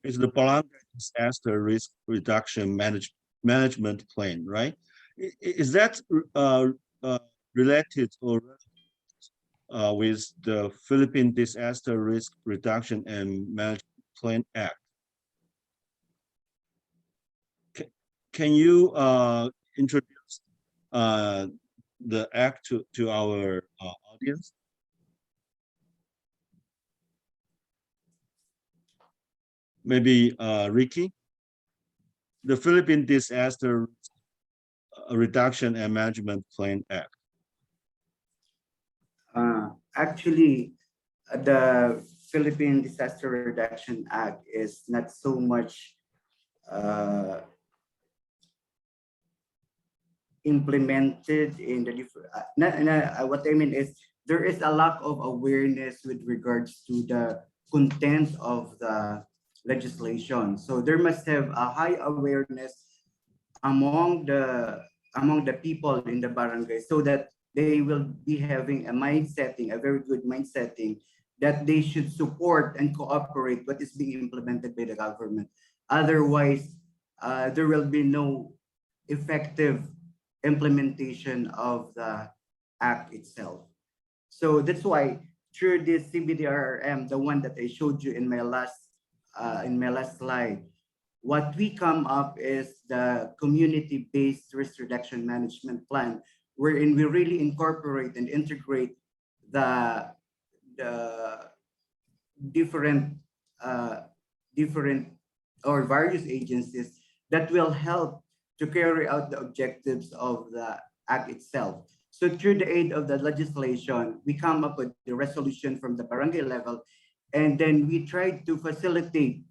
is the Barangay Disaster Risk Reduction Management Plan, right? Is that related or with the Philippine Disaster Risk Reduction and Management Plan Act? Can you introduce the act to our audience? Maybe Ricky? The Philippine Disaster Reduction and Management Plan Act. Actually, the Philippine Disaster Reduction Act is not so much implemented in the different. What I mean is there is a lack of awareness with regards to the content of the legislation. So there must have a high awareness among the people in the barangay, so that they will be having a mindsetting, a very good mindsetting, that they should support and cooperate what is being implemented by the government. Otherwise, there will be no effective implementation of the act itself. So that's why through this CBDRRM, the one that I showed you in my last slide, what we come up is the community-based risk reduction management plan, wherein we really incorporate and integrate the different or various agencies that will help to carry out the objectives of the act itself. So through the aid of the legislation, we come up with the resolution from the barangay level, and then we try to facilitate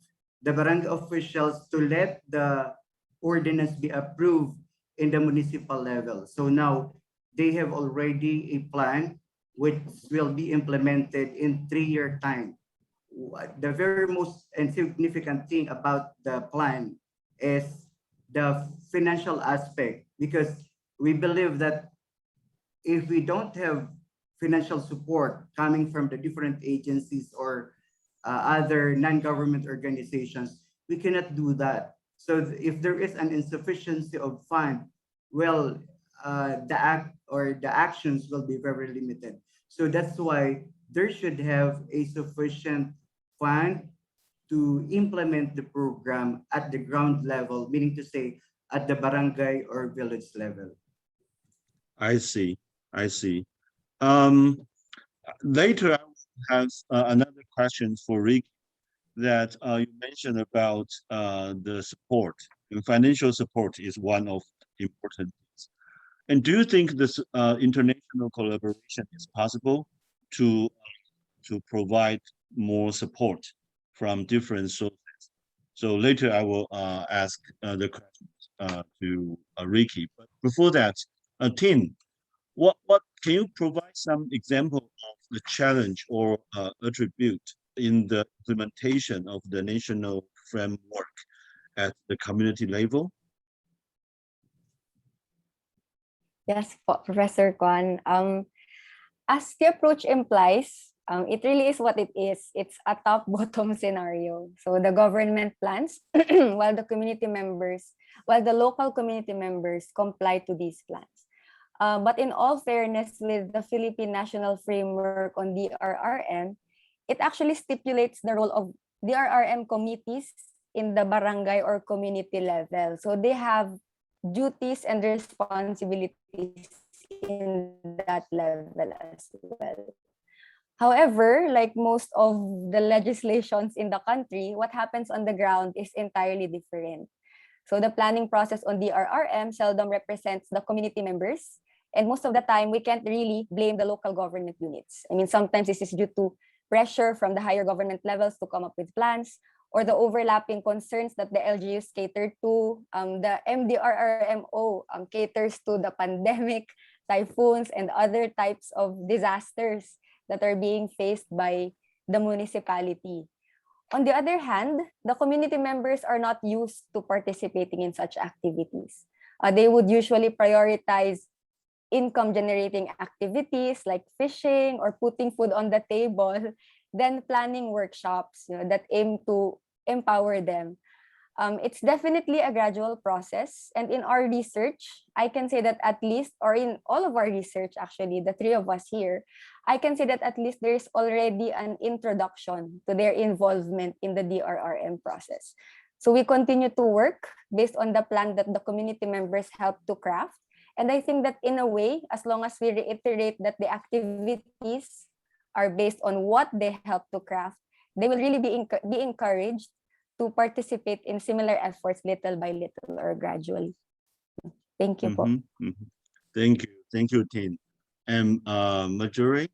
the barangay officials to let the ordinance be approved in the municipal level. So now they have already a plan which will be implemented in 3-year time. The very most significant thing about the plan is the financial aspect, because we believe that if we don't have financial support coming from the different agencies or other non-government organizations, we cannot do that. So if there is an insufficiency of fund, well, the act or the actions will be very limited. So that's why there should have a sufficient fund to implement the program at the ground level, meaning to say at the barangay or village level. I see. I see. Later, I have another question for Rick, that you mentioned about the support, and financial support is one of the important things. And do you think this international collaboration is possible to provide more support from different sources? So later I will ask the questions to Ricky. But before that, Tin, what can you provide some example of the challenge or attribute in the implementation of the national framework at the community level? Yes, Professor Kwan. As the approach implies, it really is what it is. It's a top-bottom scenario. So the government plans while the local community members comply to these plans. But in all fairness, with the Philippine National Framework on DRRM, it actually stipulates the role of DRRM committees in the barangay or community level. So they have duties and responsibilities in that level as well. However, like most of the legislations in the country, what happens on the ground is entirely different. So the planning process on DRRM seldom represents the community members. And most of the time, we can't really blame the local government units. I mean, sometimes this is due to pressure from the higher government levels to come up with plans, or the overlapping concerns that the LGUs cater to. The MDRRMO caters to the pandemic, typhoons, and other types of disasters that are being faced by the municipality. On the other hand, the community members are not used to participating in such activities. They would usually prioritize income generating activities like fishing or putting food on the table, then planning workshops, that aim to empower them. It's definitely a gradual process. And in our research, I can say that at least, or in all of our research, actually, the three of us here, I can say that at least there's already an introduction to their involvement in the DRRM process. So we continue to work based on the plan that the community members helped to craft. And I think that in a way, as long as we reiterate that the activities are based on what they help to craft, they will really be encouraged to participate in similar efforts little by little or gradually. Thank you. Po. Thank you. Thank you, Tin. And Marjorie?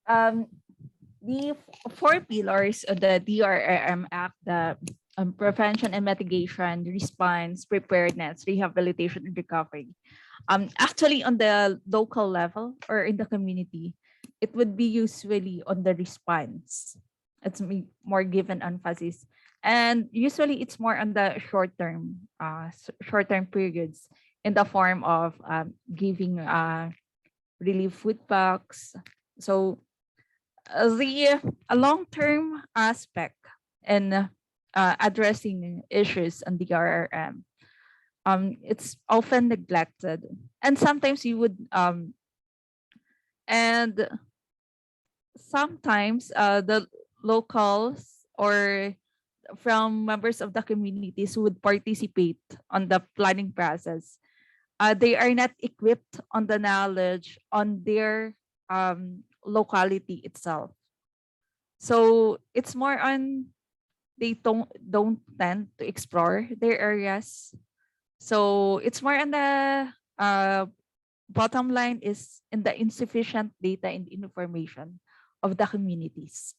The four pillars of the DRRM Act, the prevention and mitigation, response, preparedness, rehabilitation, and recovery. Actually, on the local level or in the community, it would be usually on the response. It's more given emphasis, and usually it's more on the short-term periods in the form of giving relief food packs. So the long-term aspect and addressing issues on the RRM, it's often neglected, and sometimes you would and sometimes the locals or from members of the communities who would participate on the planning process, they are not equipped on the knowledge on their locality itself. So it's more on they don't tend to explore their areas. So it's more on the bottom line is in the insufficient data and information of the communities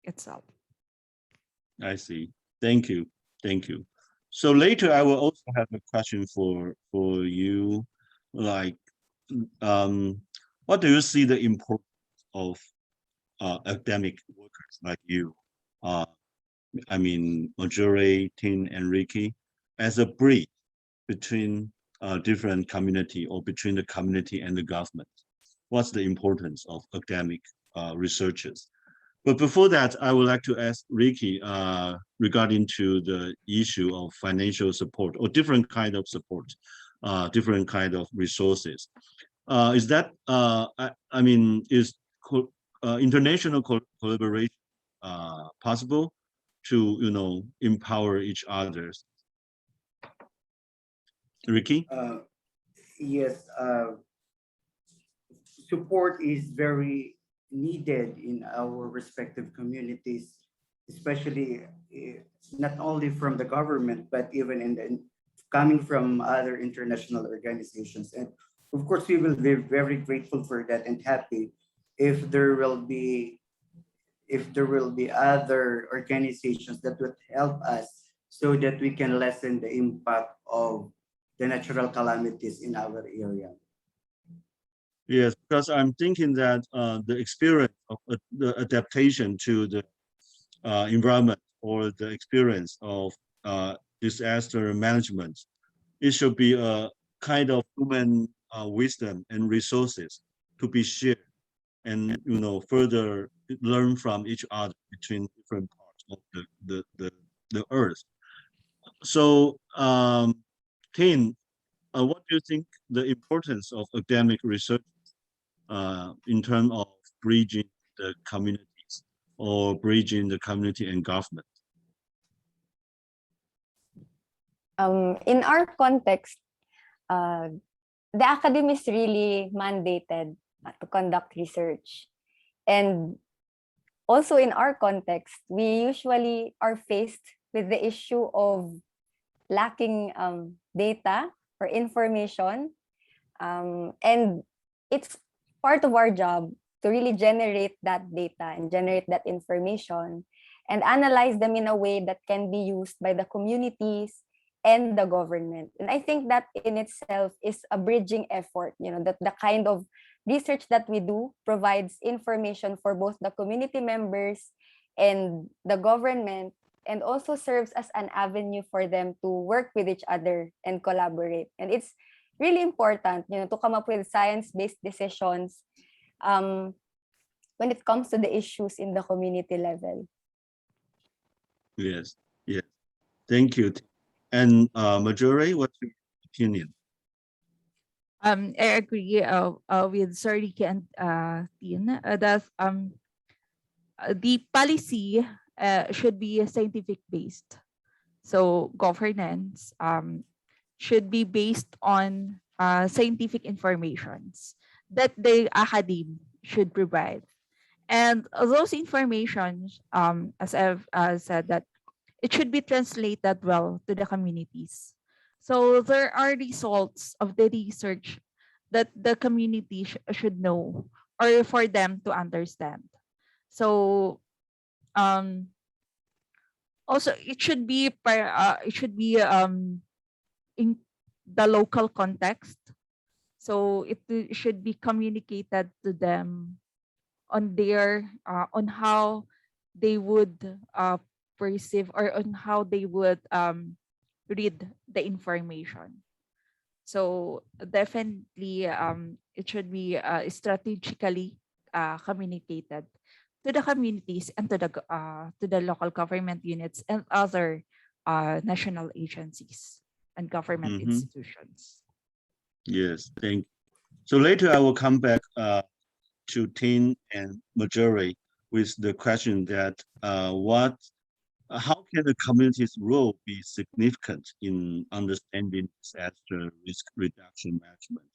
itself. I see. Thank you. Thank you. So later I will also have a question for you, like what do you see the importance of academic workers like you, I mean Marjorie, Tin, and Ricky, as a bridge between different community or between the community and the government? What's the importance of academic researchers? But before that, I would like to ask Ricky regarding to the issue of financial support or different kind of support, different kind of resources. Is that, I mean, is international collaboration possible to, you know, empower each other? Ricky? Yes, support is very needed in our respective communities, especially not only from the government, but even coming from other international organizations. And of course, we will be very grateful for that and happy if there will be other organizations that would help us so that we can lessen the impact of the natural calamities in our area. Yes, because I'm thinking that the experience of the adaptation to the environment or the experience of disaster management, it should be a kind of human wisdom and resources to be shared and, you know, further learn from each other between different parts of the earth. So, Tin, what do you think the importance of academic research in terms of bridging the communities or bridging the community and government? In our context, the academy is really mandated to conduct research. And also in our context, we usually are faced with the issue of lacking data or information. And it's part of our job to really generate that data and generate that information and analyze them in a way that can be used by the communities and the government. And I think that in itself is a bridging effort, you know, that the kind of research that we do provides information for both the community members and the government, and also serves as an avenue for them to work with each other and collaborate. And it's really important, to come up with science-based decisions when it comes to the issues in the community level. Yes, yes. Thank you. And Marjorie, what's your opinion? I agree with Sir Ricky and Tin that the policy should be scientific based. So governance should be based on scientific informations that the academe should provide. And those informations, as I've said, that it should be translated well to the communities. So there are results of the research that the community should know or for them to understand. So also it should be in the local context. So it should be communicated to them on their on how they would perceive or on how they would read the information. So definitely it should be strategically communicated to the communities and to the local government units and other national agencies and government institutions. Yes, thank you. So later I will come back to Tin and Marjorie with the question that how can the community's role be significant in understanding disaster risk reduction management?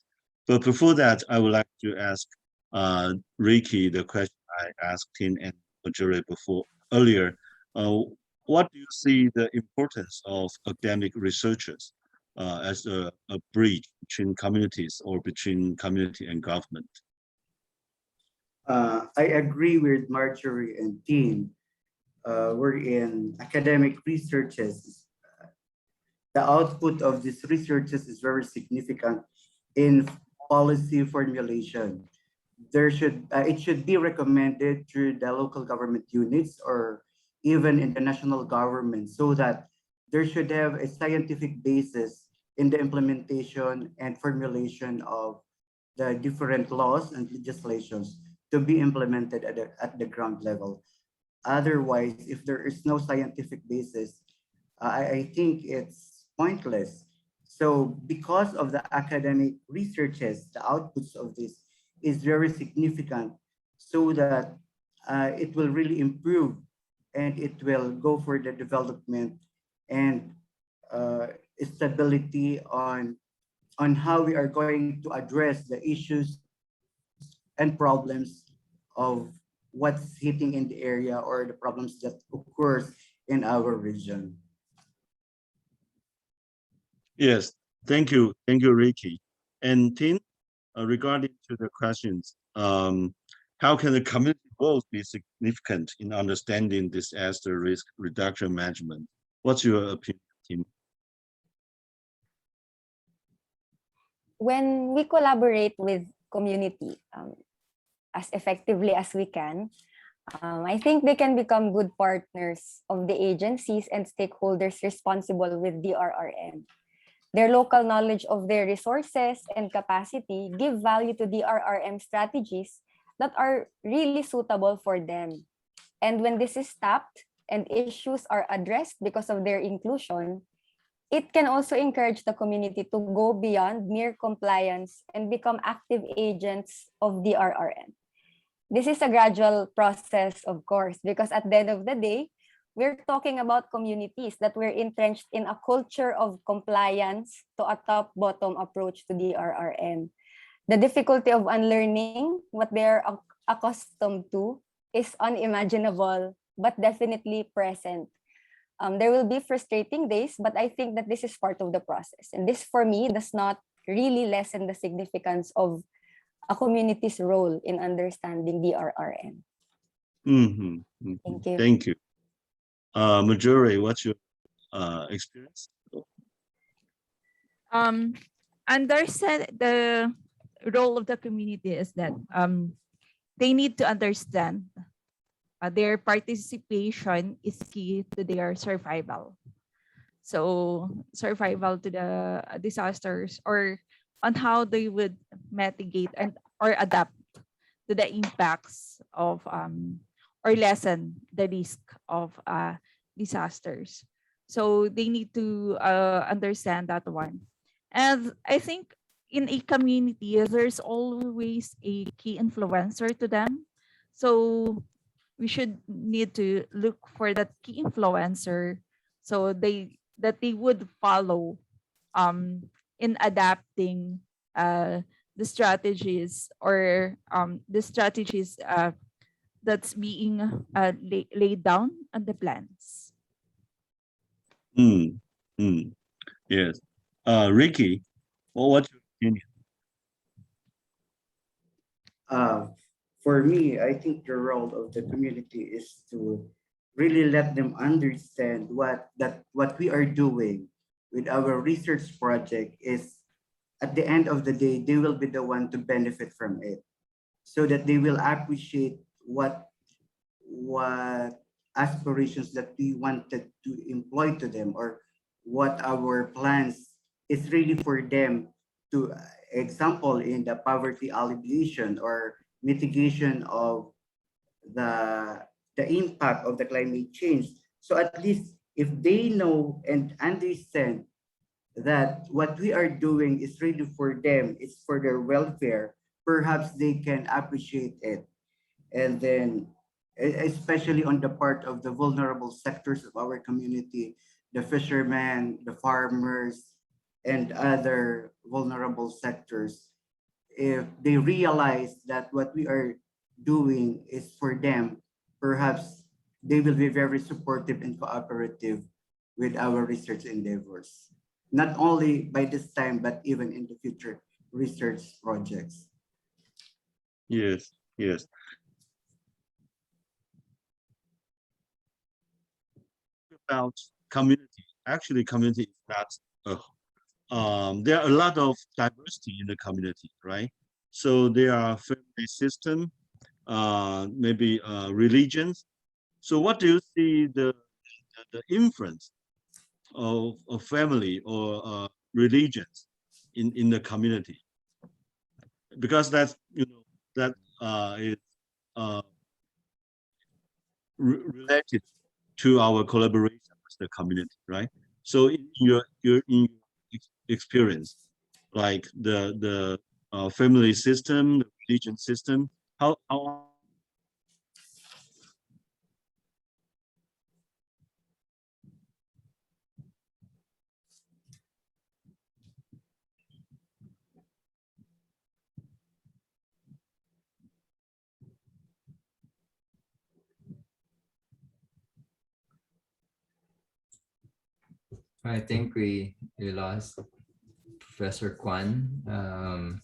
But before that, I would like to ask Ricky the question I asked Tin and Marjorie earlier. What do you see the importance of academic researchers as a bridge between communities or between community and government? I agree with Marjorie and Dean. Wherein academic researches, the output of these researches is very significant in policy formulation. It should be recommended through the local government units or even in the national government, so that there should have a scientific basis in the implementation and formulation of the different laws and legislations to be implemented at the ground level. Otherwise, if there is no scientific basis, I think it's pointless. So because of the academic researches, the outputs of this is very significant, so that it will really improve and it will go for the development and stability on how we are going to address the issues and problems of what's hitting in the area or the problems that occurs in our region. Yes, thank you, Ricky. And Tin, regarding to the questions, how can the community role be significant in understanding disaster risk reduction management? What's your opinion, Tin? When we collaborate with community as effectively as we can, I think they can become good partners of the agencies and stakeholders responsible with DRRM. Their local knowledge of their resources and capacity give value to DRRM strategies that are really suitable for them. And when this is tapped and issues are addressed because of their inclusion, it can also encourage the community to go beyond mere compliance and become active agents of DRRM. This is a gradual process, of course, because at the end of the day, we're talking about communities that were entrenched in a culture of compliance to a top-bottom approach to DRRM. The difficulty of unlearning what they're accustomed to is unimaginable, but definitely present. There will be frustrating days, but I think that this is part of the process. And this, for me, does not really lessen the significance of a community's role in understanding DRRM. Thank you. Thank you. Marjorie, what's your experience? Understand the role of the community is that they need to understand their participation is key to their survival. So survival to the disasters, or on how they would mitigate and or adapt to the impacts of or lessen the risk of disasters. So they need to understand that one. And I think in a community, there's always a key influencer to them. So we should need to look for that key influencer, so they would follow in adapting the strategies, or the strategies that's being laid down on the plans. Mm, mm, yes. Ricky, what's your opinion? For me, I think the role of the community is to really let them understand what we are doing with our research project is, at the end of the day, they will be the one to benefit from it, so that they will appreciate what aspirations that we wanted to employ to them, or what our plans is really for them to, example, in the poverty alleviation or mitigation of the impact of the climate change. So at least if they know and understand that what we are doing is really for them, it's for their welfare, perhaps they can appreciate it. And then, especially on the part of the vulnerable sectors of our community, the fishermen, the farmers, and other vulnerable sectors, if they realize that what we are doing is for them, perhaps they will be very supportive and cooperative with our research endeavors, not only by this time, but even in the future research projects. Yes, yes. About community, actually, community is not. There are a lot of diversity in the community, right? So there are family system, maybe religions. So what do you see the influence of family or religions in the community? Because that's, you know, that is related to our collaboration with the community, right? So in your experience, like the family system, the religion system, how I think we lost Professor Kwan. I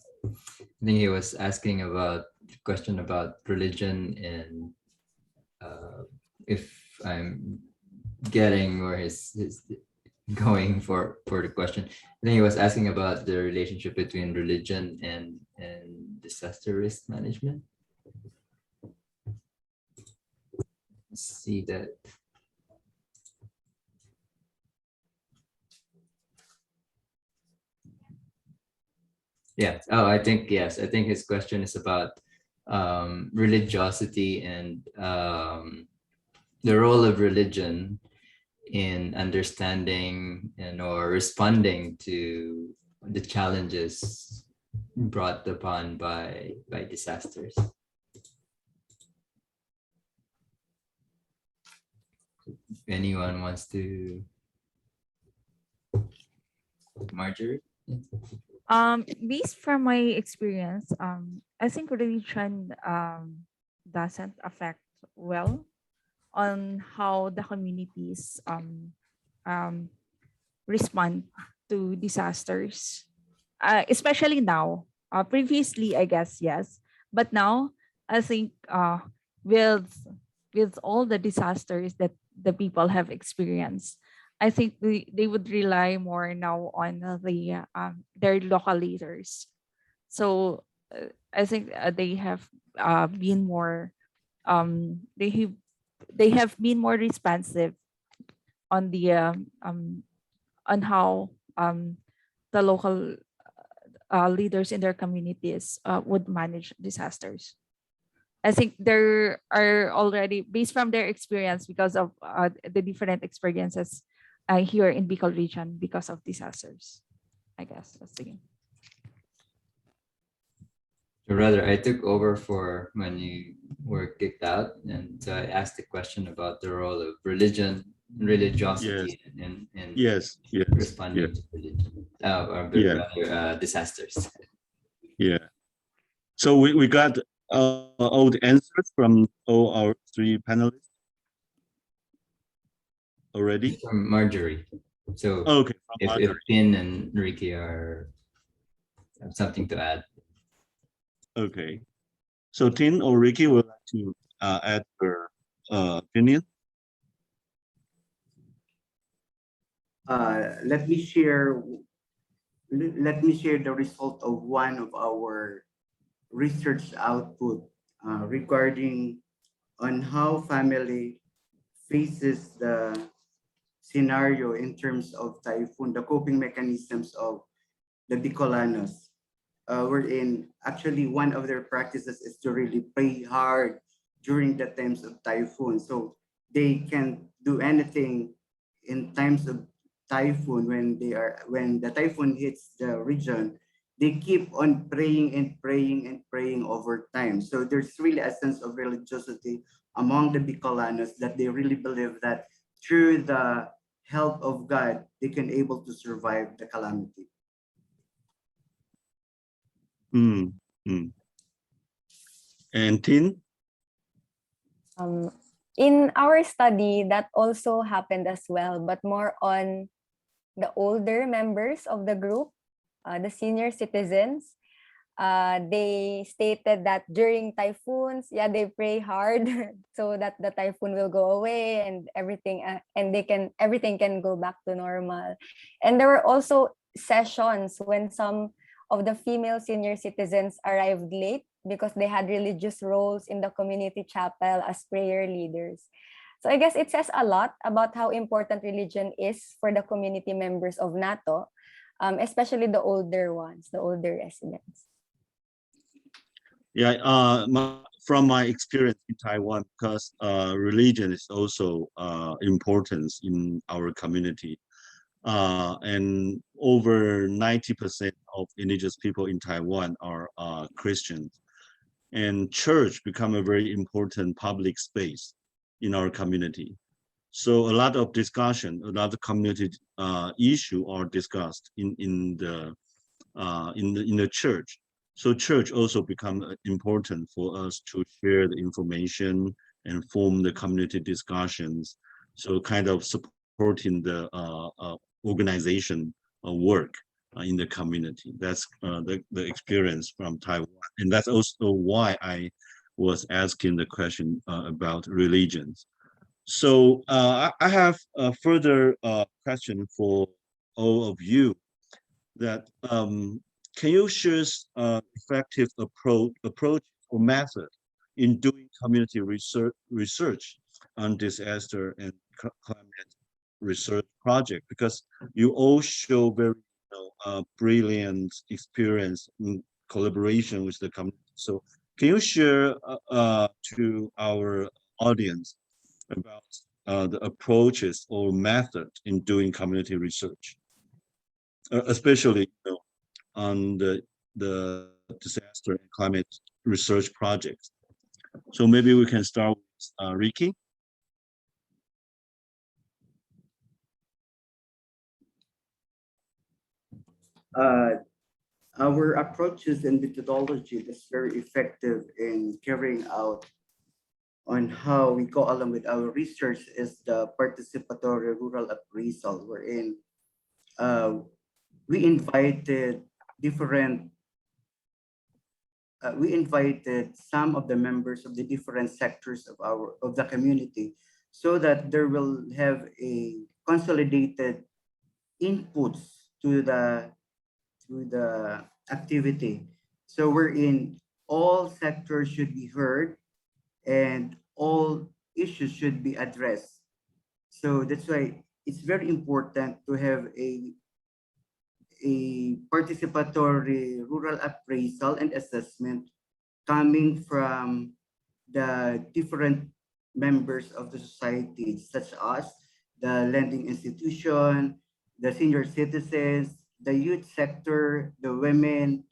think he was asking about question about religion, and if I'm getting where his going for the question, I think he was asking about the relationship between religion and disaster risk management. Let's see that. Yeah. Oh, I think, yes. I think his question is about religiosity and the role of religion in understanding and or responding to the challenges brought upon by disasters. If anyone wants to, Marjorie? Based from my experience, I think religion doesn't affect well on how the communities respond to disasters, especially now. Previously, I guess yes, but now I think with all the disasters that the people have experienced, I think they would rely more now on their local leaders. So I think they have been more they have been more responsive on the on how the local leaders in their communities would manage disasters. I think there are already, based from their experience, because of the different experiences here in Bicol region because of disasters. I guess that's the game. Or rather, I took over for when you were kicked out, and so I asked the question about the role of religion, religiosity, in Yes, yes, responding yes, to religion, or Yeah. rather, disasters. yeah. So we got all the answers from all our three panelists already. From Marjorie. So Okay, from if Marjorie. Pin and Ricky have something to add. Okay. So Tin or Ricky would like to add her opinion. Let me share. Let me share the result of one of our research output regarding on how family faces the scenario in terms of typhoon, the coping mechanisms of the Bicolanos. Wherein actually one of their practices is to really pray hard during the times of typhoon. So they can do anything in times of typhoon when the typhoon hits the region. They keep on praying and praying and praying over time. So there's really a sense of religiosity among the Bicolanos that they really believe that through the help of God, they can able to survive the calamity. And Tin? In our study, that also happened as well, but more on the older members of the group, the senior citizens. They stated that during typhoons, yeah, they pray hard so that the typhoon will go away and everything, and everything can go back to normal. And there were also sessions when some of the female senior citizens arrived late because they had religious roles in the community chapel as prayer leaders. So I guess it says a lot about how important religion is for the community members of NATO, especially the older ones, the older residents. Yeah, from my experience in Taiwan, because religion is also important in our community. And over 90% of indigenous people in Taiwan are Christians. And church become a very important public space in our community. So a lot of discussion, a lot of community issue are discussed in the church. So church also become important for us to share the information and form the community discussions. So kind of supporting the organization work in the community. That's the experience from Taiwan. And that's also why I was asking the question about religions. So I have a further question for all of you, that can you share effective approach or method in doing community research on disaster and climate research project? Because you all show very brilliant experience in collaboration with the community. So can you share to our audience about the approaches or method in doing community research, especially on the disaster and climate research projects? So maybe we can start with Ricky. Our approaches and methodology is very effective in carrying out on how we go along with our research is the participatory rural appraisal, wherein we invited some of the members of the different sectors of the community, so that there will have a consolidated inputs to the activity. So we're in all sectors should be heard, and all issues should be addressed. So that's why it's very important to have a participatory rural appraisal and assessment coming from the different members of the society, such as the lending institution, the senior citizens, the youth sector, the women,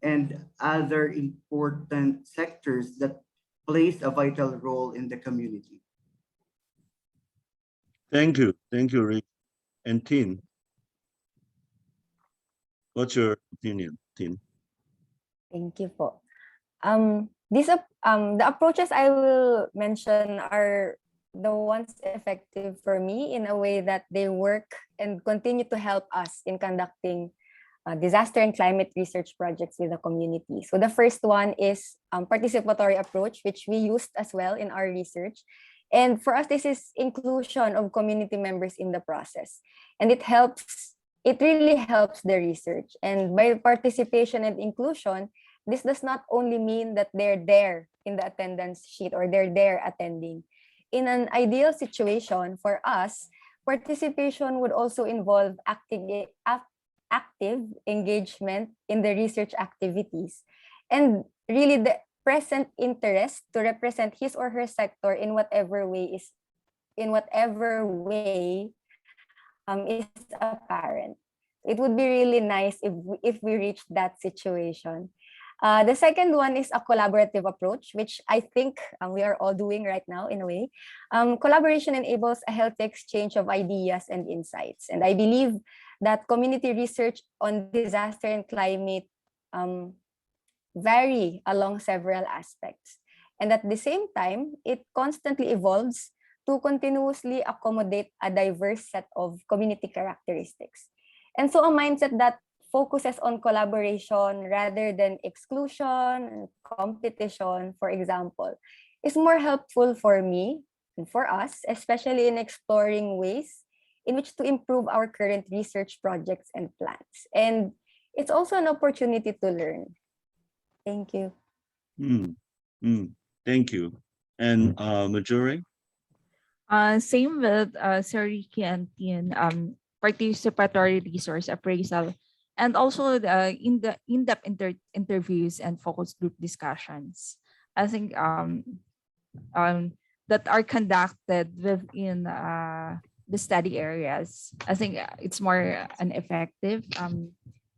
and other important sectors that plays a vital role in the community. Thank you, Rick. And Tin, what's your opinion, Tin? Thank you po. The approaches I will mention are the ones effective for me in a way that they work and continue to help us in conducting disaster and climate research projects with the community. So the first one is participatory approach, which we used as well in our research. And for us, this is inclusion of community members in the process. And it really helps the research. And by participation and inclusion, this does not only mean that they're there in the attendance sheet or they're there attending. In an ideal situation for us, participation would also involve active engagement in the research activities and really the present interest to represent his or her sector in whatever way is apparent. It would be really nice if we reach that situation. The second one is a collaborative approach, which I think we are all doing right now in a way. Collaboration enables a healthy exchange of ideas and insights. And I believe that community research on disaster and climate vary along several aspects. And at the same time, it constantly evolves to continuously accommodate a diverse set of community characteristics. And so a mindset that focuses on collaboration rather than exclusion and competition, for example, is more helpful for me and for us, especially in exploring ways in which to improve our current research projects and plans. And it's also an opportunity to learn. Thank you. Thank you. And Majori? Same with Sir Ricky and Tien, participatory resource appraisal, and also the in-depth interviews and focus group discussions. I think that are conducted within the study areas. I think it's more an effective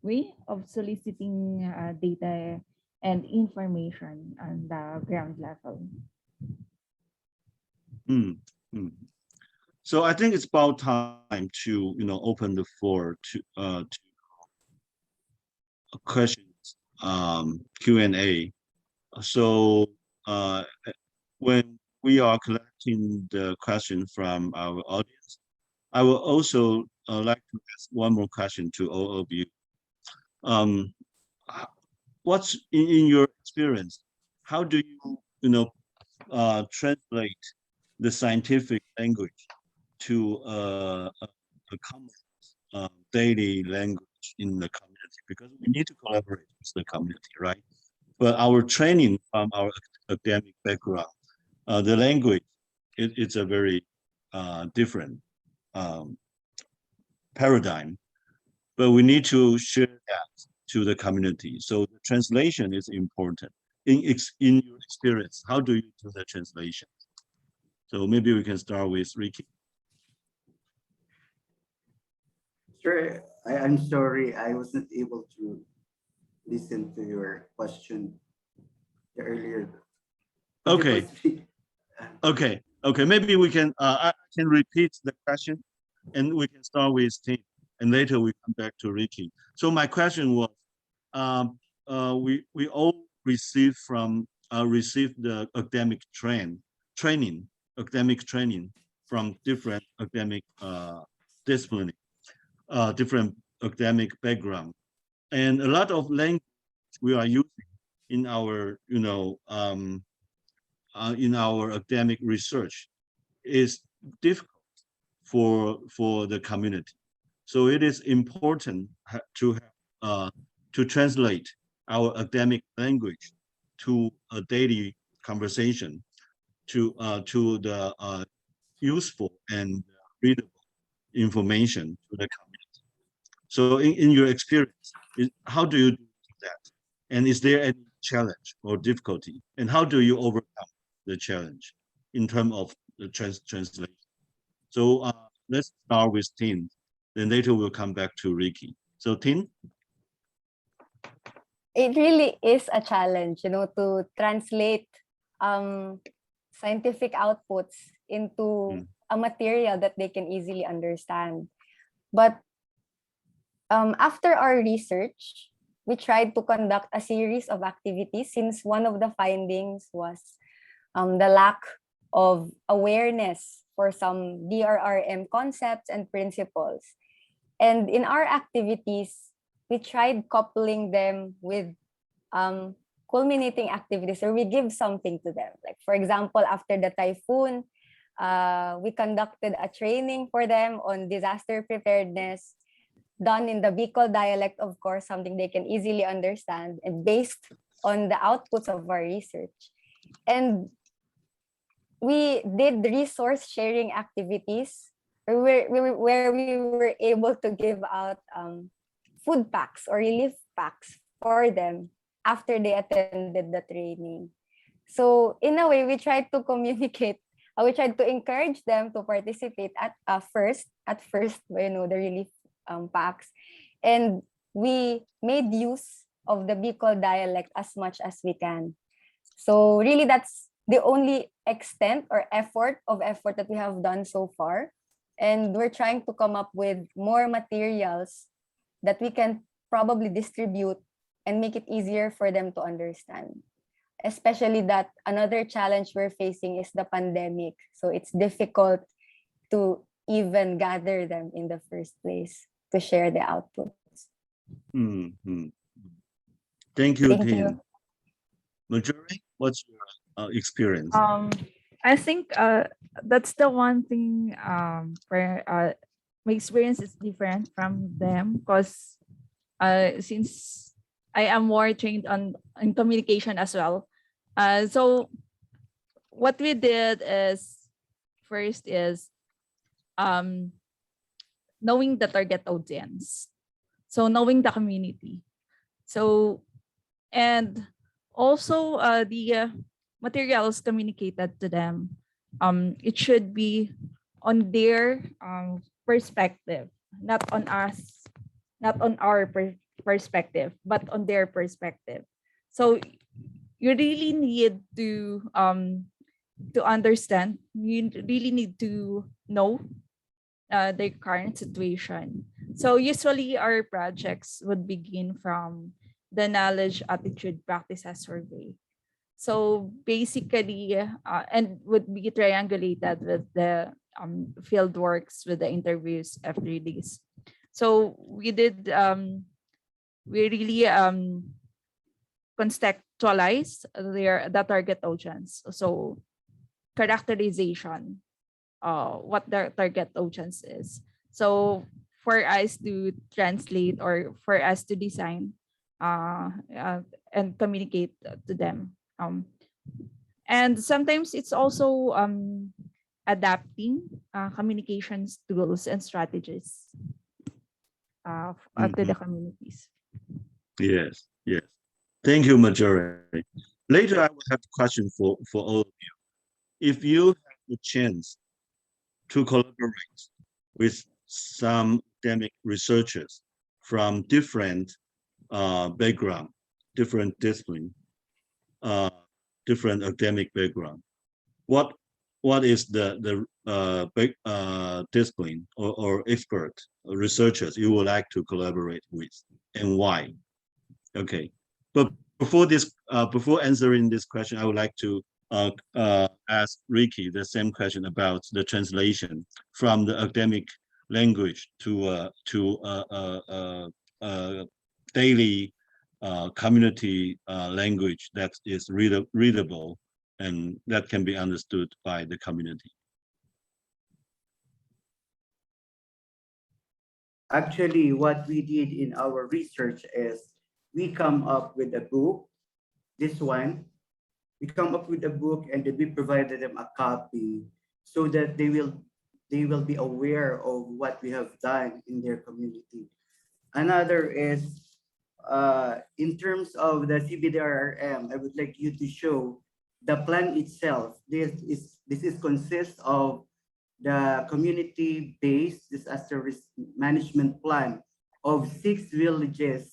way of soliciting data and information on the ground level. So I think it's about time to open the floor to questions, Q&A. So when we are collecting the question from our audience, I will also like to ask one more question to all of you. What's in your experience? How do you translate the scientific language to a common daily language in the community? Because we need to collaborate with the community, right? But our training from our academic background, the language, it's a very different paradigm. But we need to share that to the community. So the translation is important. In your experience, how do you do the translation? So maybe we can start with Ricky. Sure. I'm sorry, I wasn't able to listen to your question earlier. Okay. Okay. Maybe we can. I can repeat the question, and we can start with Tim, and later we come back to Ricky. So my question was, we all received the academic training from different academic discipline, different academic background, and a lot of language we are using in our academic research is difficult for the community. So it is important to translate our academic language to a daily conversation. to the useful and readable information to the community. So in your experience, how do you do that? And is there any challenge or difficulty? And how do you overcome the challenge in terms of the translation? So let's start with Tin, then later we'll come back to Ricky. So Tin? It really is a challenge, to translate scientific outputs into a material that they can easily understand. But after our research, we tried to conduct a series of activities since one of the findings was the lack of awareness for some DRRM concepts and principles. And in our activities, we tried coupling them with culminating activities where we give something to them. Like, for example, after the typhoon, we conducted a training for them on disaster preparedness, done in the Bicol dialect, of course, something they can easily understand, and based on the outputs of our research. And we did resource sharing activities where we were able to give out food packs or relief packs for them after they attended the training. So in a way, we tried to communicate, we tried to encourage them to participate at first, the relief packs. And we made use of the Bicol dialect as much as we can. So really, that's the only extent or effort that we have done so far. And we're trying to come up with more materials that we can probably distribute and make it easier for them to understand. Especially that another challenge we're facing is the pandemic. So it's difficult to even gather them in the first place to share the outputs. Thank you, Thank Tin. you. Marjorie, what's your experience? I think that's the one thing where my experience is different from them, because since I am more trained in communication as well. So what we did is, first is knowing the target audience. So knowing the community. So, and also the materials communicated to them, it should be on their perspective, not on us, not on our perspective, but on their perspective. So you really need to understand, you really need to know their current situation. So usually our projects would begin from the knowledge, attitude, practices survey. So basically, and would be triangulated with the field works, with the interviews every days. So we did, we really contextualize the target audience. So characterization, what the target audience is. So for us to translate or for us to design and communicate to them. And sometimes it's also adapting communications tools and strategies to the communities. Yes, yes. Thank you, Marjorie. Later, I will have a question for all of you. If you have the chance to collaborate with some academic researchers from different background, different discipline, different academic background, what is the discipline or expert researchers you would like to collaborate with, and why? Okay, but before answering this question, I would like to ask Ricky the same question about the translation from the academic language to daily community language that is readable and that can be understood by the community. Actually, what we did in our research is we come up with a book, this one, we come up with a book and then we provided them a copy so that they will be aware of what we have done in their community. Another is in terms of the CBDRRM, I would like you to show the plan itself. This is consists of the community-based disaster risk management plan of 6 villages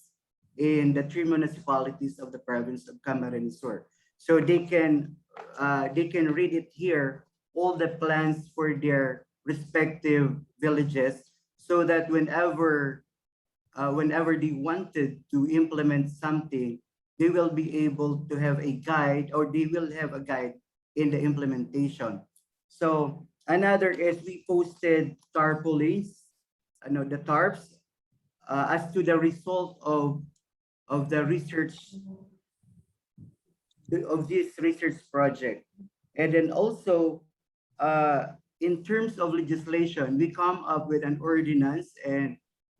in the 3 municipalities of the province of Camarines Sur. So they can read it here, all the plans for their respective villages, so that whenever they wanted to implement something, they will be able to have a guide, or they will have a guide in the implementation. So another is we posted tarpaulins, the tarps, as to the result of the research of this research project. And then also, in terms of legislation, we come up with an ordinance and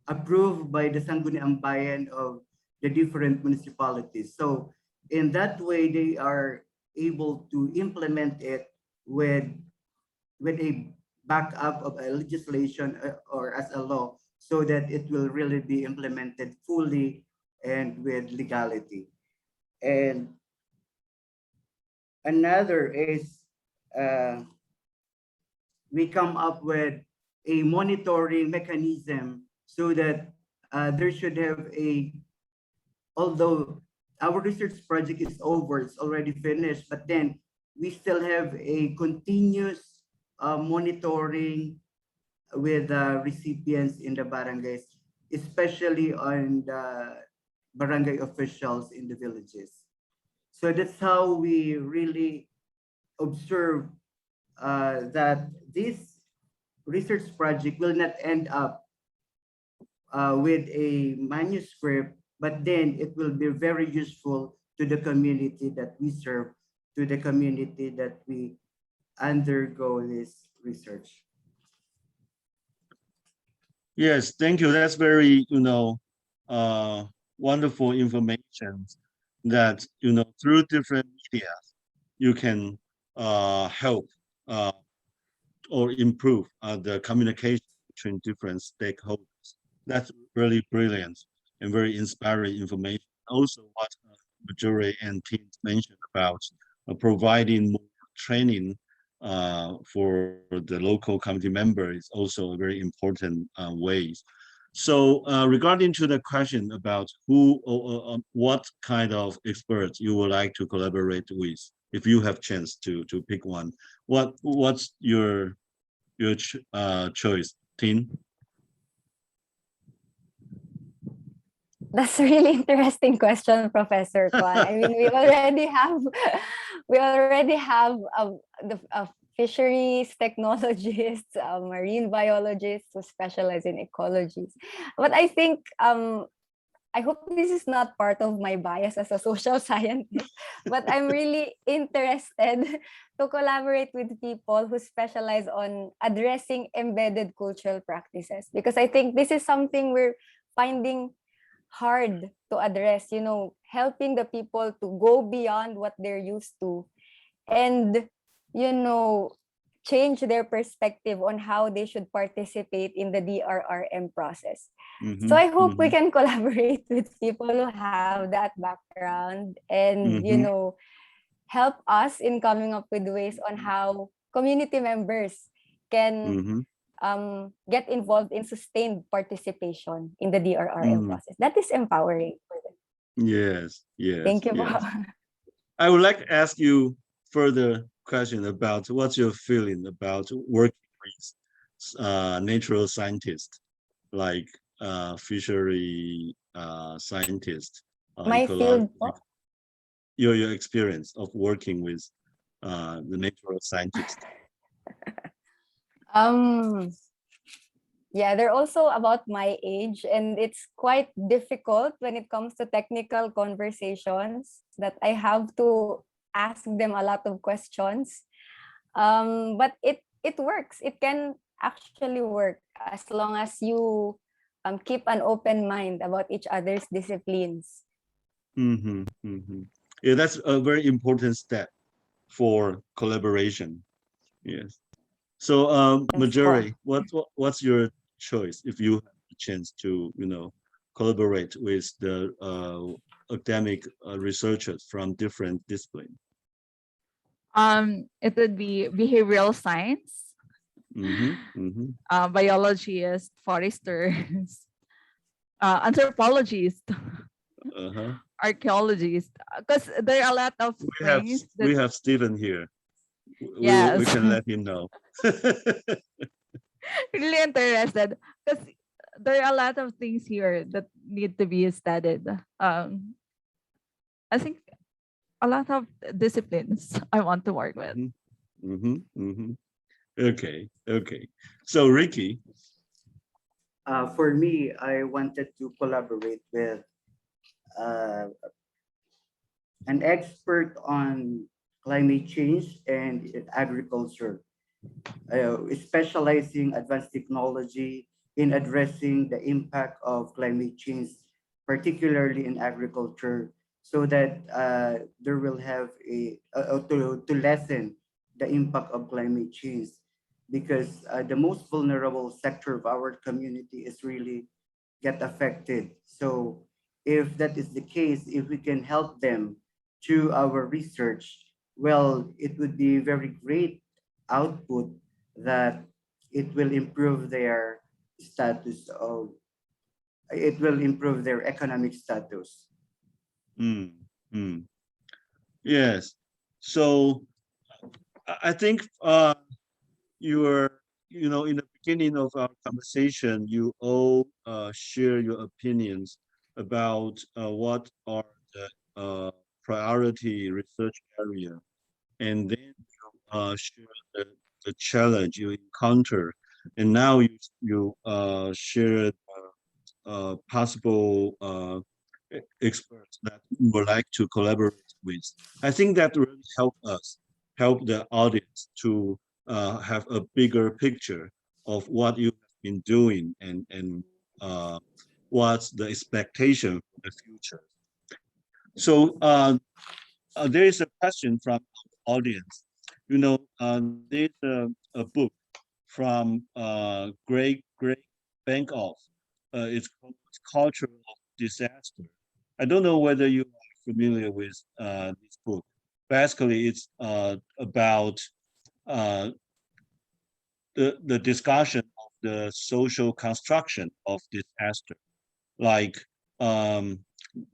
approved by the Sangguniang Bayan of the different municipalities. So in that way, they are able to implement it with a backup of a legislation or as a law, so that it will really be implemented fully and with legality. And another is we come up with a monitoring mechanism so that there should have although our research project is over, it's already finished, but then we still have a continuous monitoring with recipients in the barangays, especially on the barangay officials in the villages. So that's how we really observe that this research project will not end up with a manuscript, but then it will be very useful to the community that we serve, to the community that we undergo this research. Yes, thank you. That's very, wonderful information that, through different media, you can help or improve the communication between different stakeholders. That's really brilliant and very inspiring information. Also, what Majore and team mentioned about providing more training for the local community member is also a very important ways. So regarding to the question about who or what kind of experts you would like to collaborate with, if you have chance to pick one, what's your choice, Tin? That's a really interesting question, Professor Kwan. I mean, we already have fisheries technologists, marine biologists who specialize in ecologies. But I think I hope this is not part of my bias as a social scientist, but I'm really interested to collaborate with people who specialize on addressing embedded cultural practices, because I think this is something we're finding hard to address, helping the people to go beyond what they're used to and, change their perspective on how they should participate in the DRRM process. So I hope we can collaborate with people who have that background and, help us in coming up with ways on how community members can get involved in sustained participation in the DRRM process. That is empowering for them. Yes. Thank you. Yes. I would like to ask you further question about what's your feeling about working with natural scientists, like fishery scientists. My field. Your experience of working with the natural scientists. Yeah, they're also about my age, and it's quite difficult when it comes to technical conversations that I have to ask them a lot of questions. But it works. It can actually work as long as you keep an open mind about each other's disciplines. Yeah, that's a very important step for collaboration. Yes. So, Yes po. Marjorie, what's your choice if you have a chance to, collaborate with the academic researchers from different disciplines? It would be behavioral science, biologists, foresters, anthropologists, Uh-huh. archaeologists, because there are a lot of We have things we that, have Stephen here. We yes, can let him know. really interested, because there are a lot of things here that need to be studied. I think a lot of disciplines I want to work with. Okay, okay. So Ricky, For me, I wanted to collaborate with uh, an expert on climate change and agriculture, specializing advanced technology in addressing the impact of climate change, particularly in agriculture, so that there will have to lessen the impact of climate change, because the most vulnerable sector of our community is really get affected. So if that is the case, if we can help them through our research, well, it would be very great output that it will improve their status of, it will improve their economic status. mm, mm. Yes. So I think you were, in the beginning of our conversation, you all share your opinions about what are the priority research area, and then you share the challenge you encounter, and now you share possible experts that you would like to collaborate with. I think that really help the audience to have a bigger picture of what you have been doing, and what's the expectation for the future. So there is a question from the audience. There's a book from Greg Bankoff. It's called Culture of Disaster. I don't know whether you are familiar with this book. Basically, it's about uh, the discussion of the social construction of disaster. Like,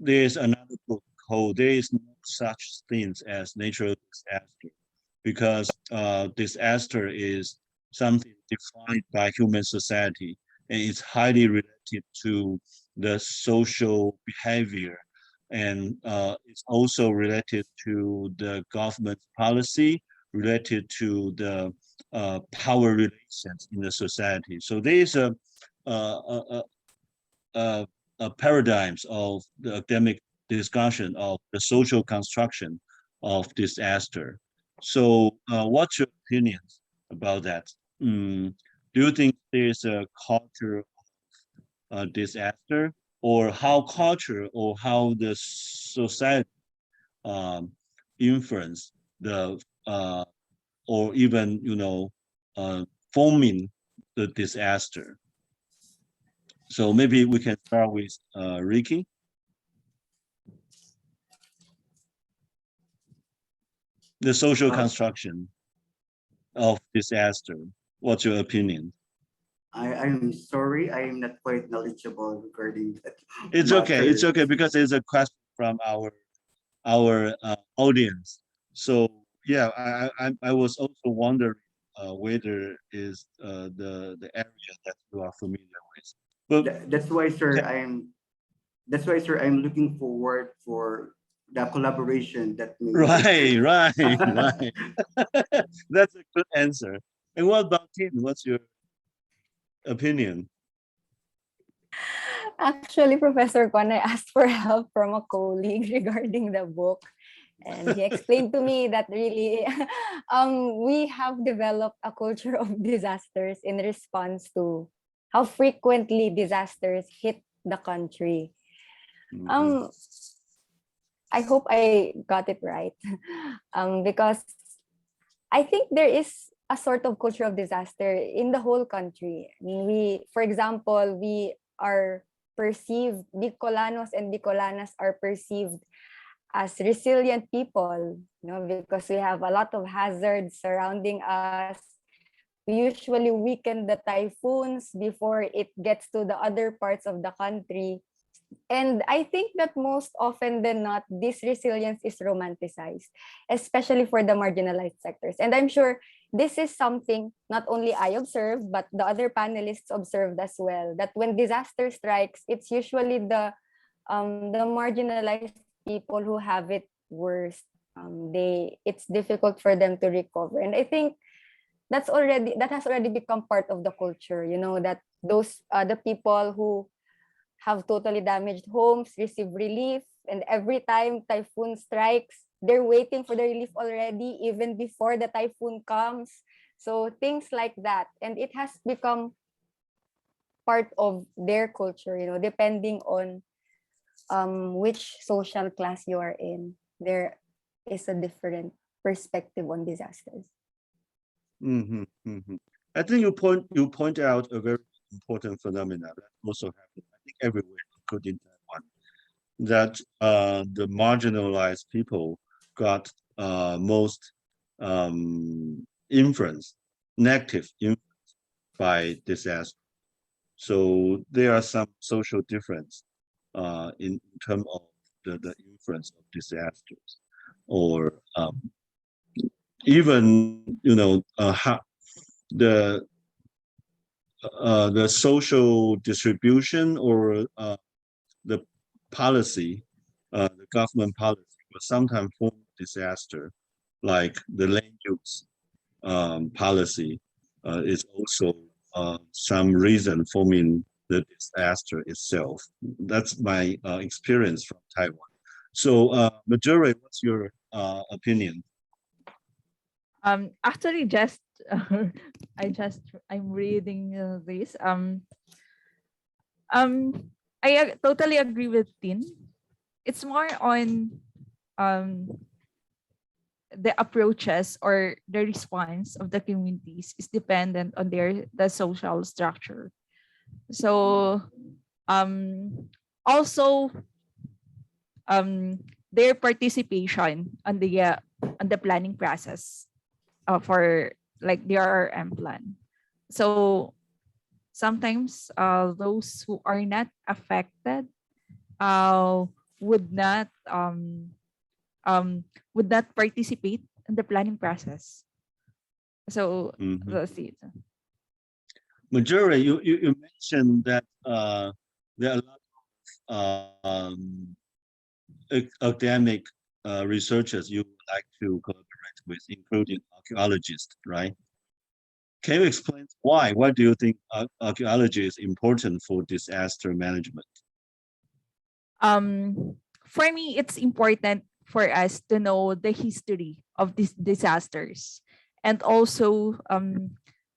there's another book called "There is no such things as natural disaster," because disaster is something defined by human society, and it's highly related to the social behavior, and it's also related to the government policy, related to the power relations in the society. So there is a paradigms of the academic discussion of the social construction of disaster. So what's your opinions about that? Do you think there's a culture of disaster, or how culture or how the society influence the or even forming the disaster? So maybe we can start with Ricky. The social construction of disaster. What's your opinion? I'm sorry, I am not quite knowledgeable regarding that. It's okay. It's okay, because there's a question from our audience. So yeah, I was also wondering whether is the area that you are familiar with. But That's why, sir, I'm looking forward for the collaboration that may. right. That's a good answer. And what about Tim? What's your opinion? Actually, Professor Kwan, I asked for help from a colleague regarding the book. And he explained to me that really we have developed a culture of disasters in response to how frequently disasters hit the country. I hope I got it right. Because I think there is a sort of culture of disaster in the whole country. I mean, for example, we are perceived, Bicolanos and Bicolanas are perceived as resilient people, because we have a lot of hazards surrounding us. We usually weaken the typhoons before it gets to the other parts of the country. And I think that most often than not, this resilience is romanticized, especially for the marginalized sectors. And I'm sure this is something not only I observed, but the other panelists observed as well, that when disaster strikes, it's usually the marginalized people who have it worst. It's difficult for them to recover. And I think that has already become part of the culture, that those the people who have totally damaged homes receive relief, and every time typhoon strikes, they're waiting for the relief already even before the typhoon comes. So things like that, and it has become part of their culture, depending on which social class you are in. There is a different perspective on disasters. I think you point out a very important phenomenon that also happens, I think, everywhere, including Taiwan, that the marginalized people got most influence, negative influence by disaster. So there are some social difference in terms of the influence of disasters, or even how the social distribution, or the policy, the government policy will sometimes form disaster, like the land use policy is also some reason forming the disaster itself. That's my experience from Taiwan. So, Majore, what's your opinion? Actually, just I'm reading this. I totally agree with Tin. It's more on the approaches or the response of the communities is dependent on the social structure. So also their participation on the planning process for like the RRM plan. So sometimes those who are not affected would not participate in the planning process. So that's it. Majore, you mentioned that there are a lot of academic researchers you would like to collaborate with, including archaeologists, right? Can you explain why? Why do you think archaeology is important for disaster management? For me, it's important for us to know the history of these disasters, and also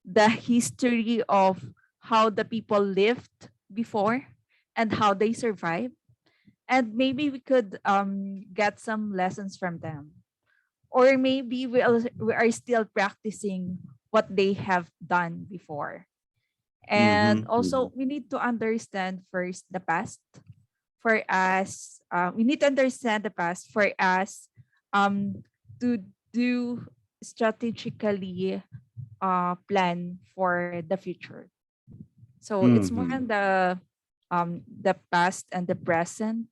the history of how the people lived before and how they survived. And maybe we could get some lessons from them. Or maybe we are still practicing what they have done before. And also, we need to understand first the past for us. We need to understand the past for us to do strategically plan for the future. So it's more on the past and the present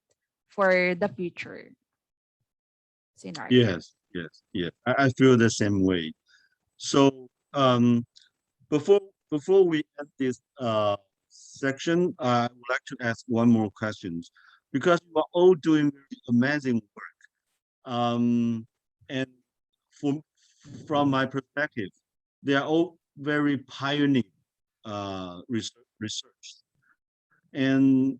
for the future scenario. Yes. I feel the same way. So before we end this section, I would like to ask one more question, because you are all doing amazing work. And from my perspective, they are all very pioneering research. And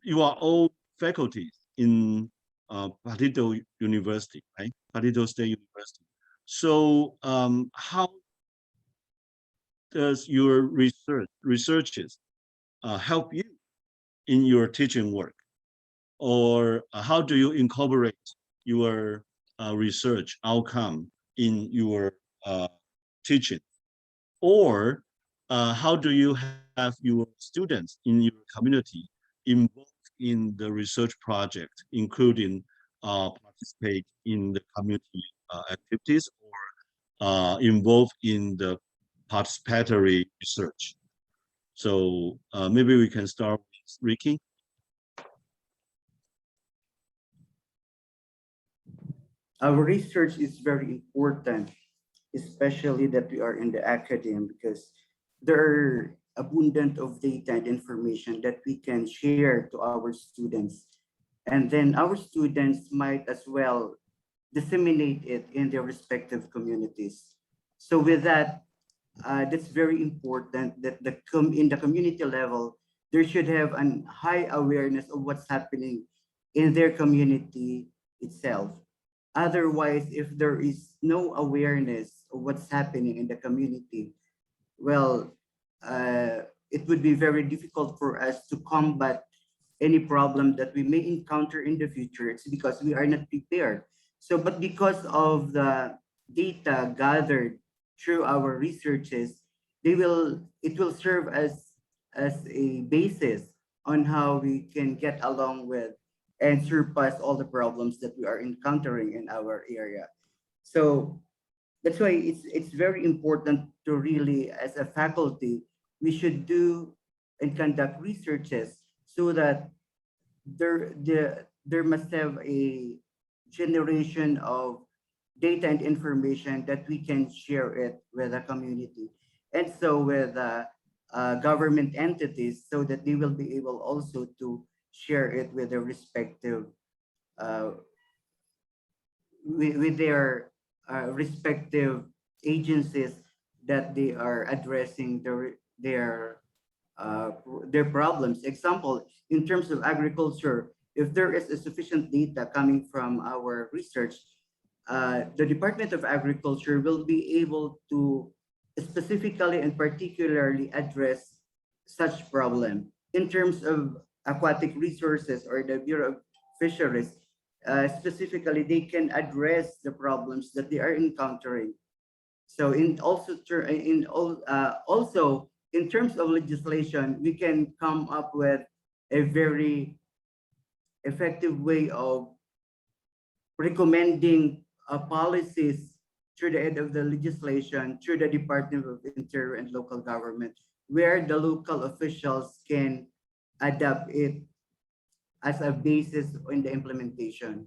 you are all faculty in Partido University, right? Partido State University. So how does your researches help you in your teaching work? or how do you incorporate your research outcome in your teaching? Or how do you have your students in your community involved in the research project, including participate in the community activities or involved in the participatory research? So maybe we can start with Ricky. Our research is very important, especially that we are in the academy, because there are abundant of data and information that we can share to our students. And then our students might as well disseminate it in their respective communities. So with that, that's very important that in the community level, there should have a high awareness of what's happening in their community itself. Otherwise, if there is no awareness of what's happening in the community, well, it would be very difficult for us to combat any problem that we may encounter in the future. It's because we are not prepared. So, but because of the data gathered through our researches, it will serve as a basis on how we can get along with and surpass all the problems that we are encountering in our area. So that's why it's very important to really, as a faculty, we should do and conduct researches so that there must have a generation of data and information that we can share it with the community, and so with government entities, so that they will be able also to share it with their respective with their respective agencies that they are addressing their problems. Example, in terms of agriculture, if there is a sufficient data coming from our research, the Department of Agriculture will be able to specifically and particularly address such problem. In terms of aquatic resources or the Bureau of Fisheries, specifically, they can address the problems that they are encountering. So also in terms of legislation, we can come up with a very effective way of recommending policies through the end of the legislation, through the Department of Interior and local government, where the local officials can adapt it as a basis in the implementation.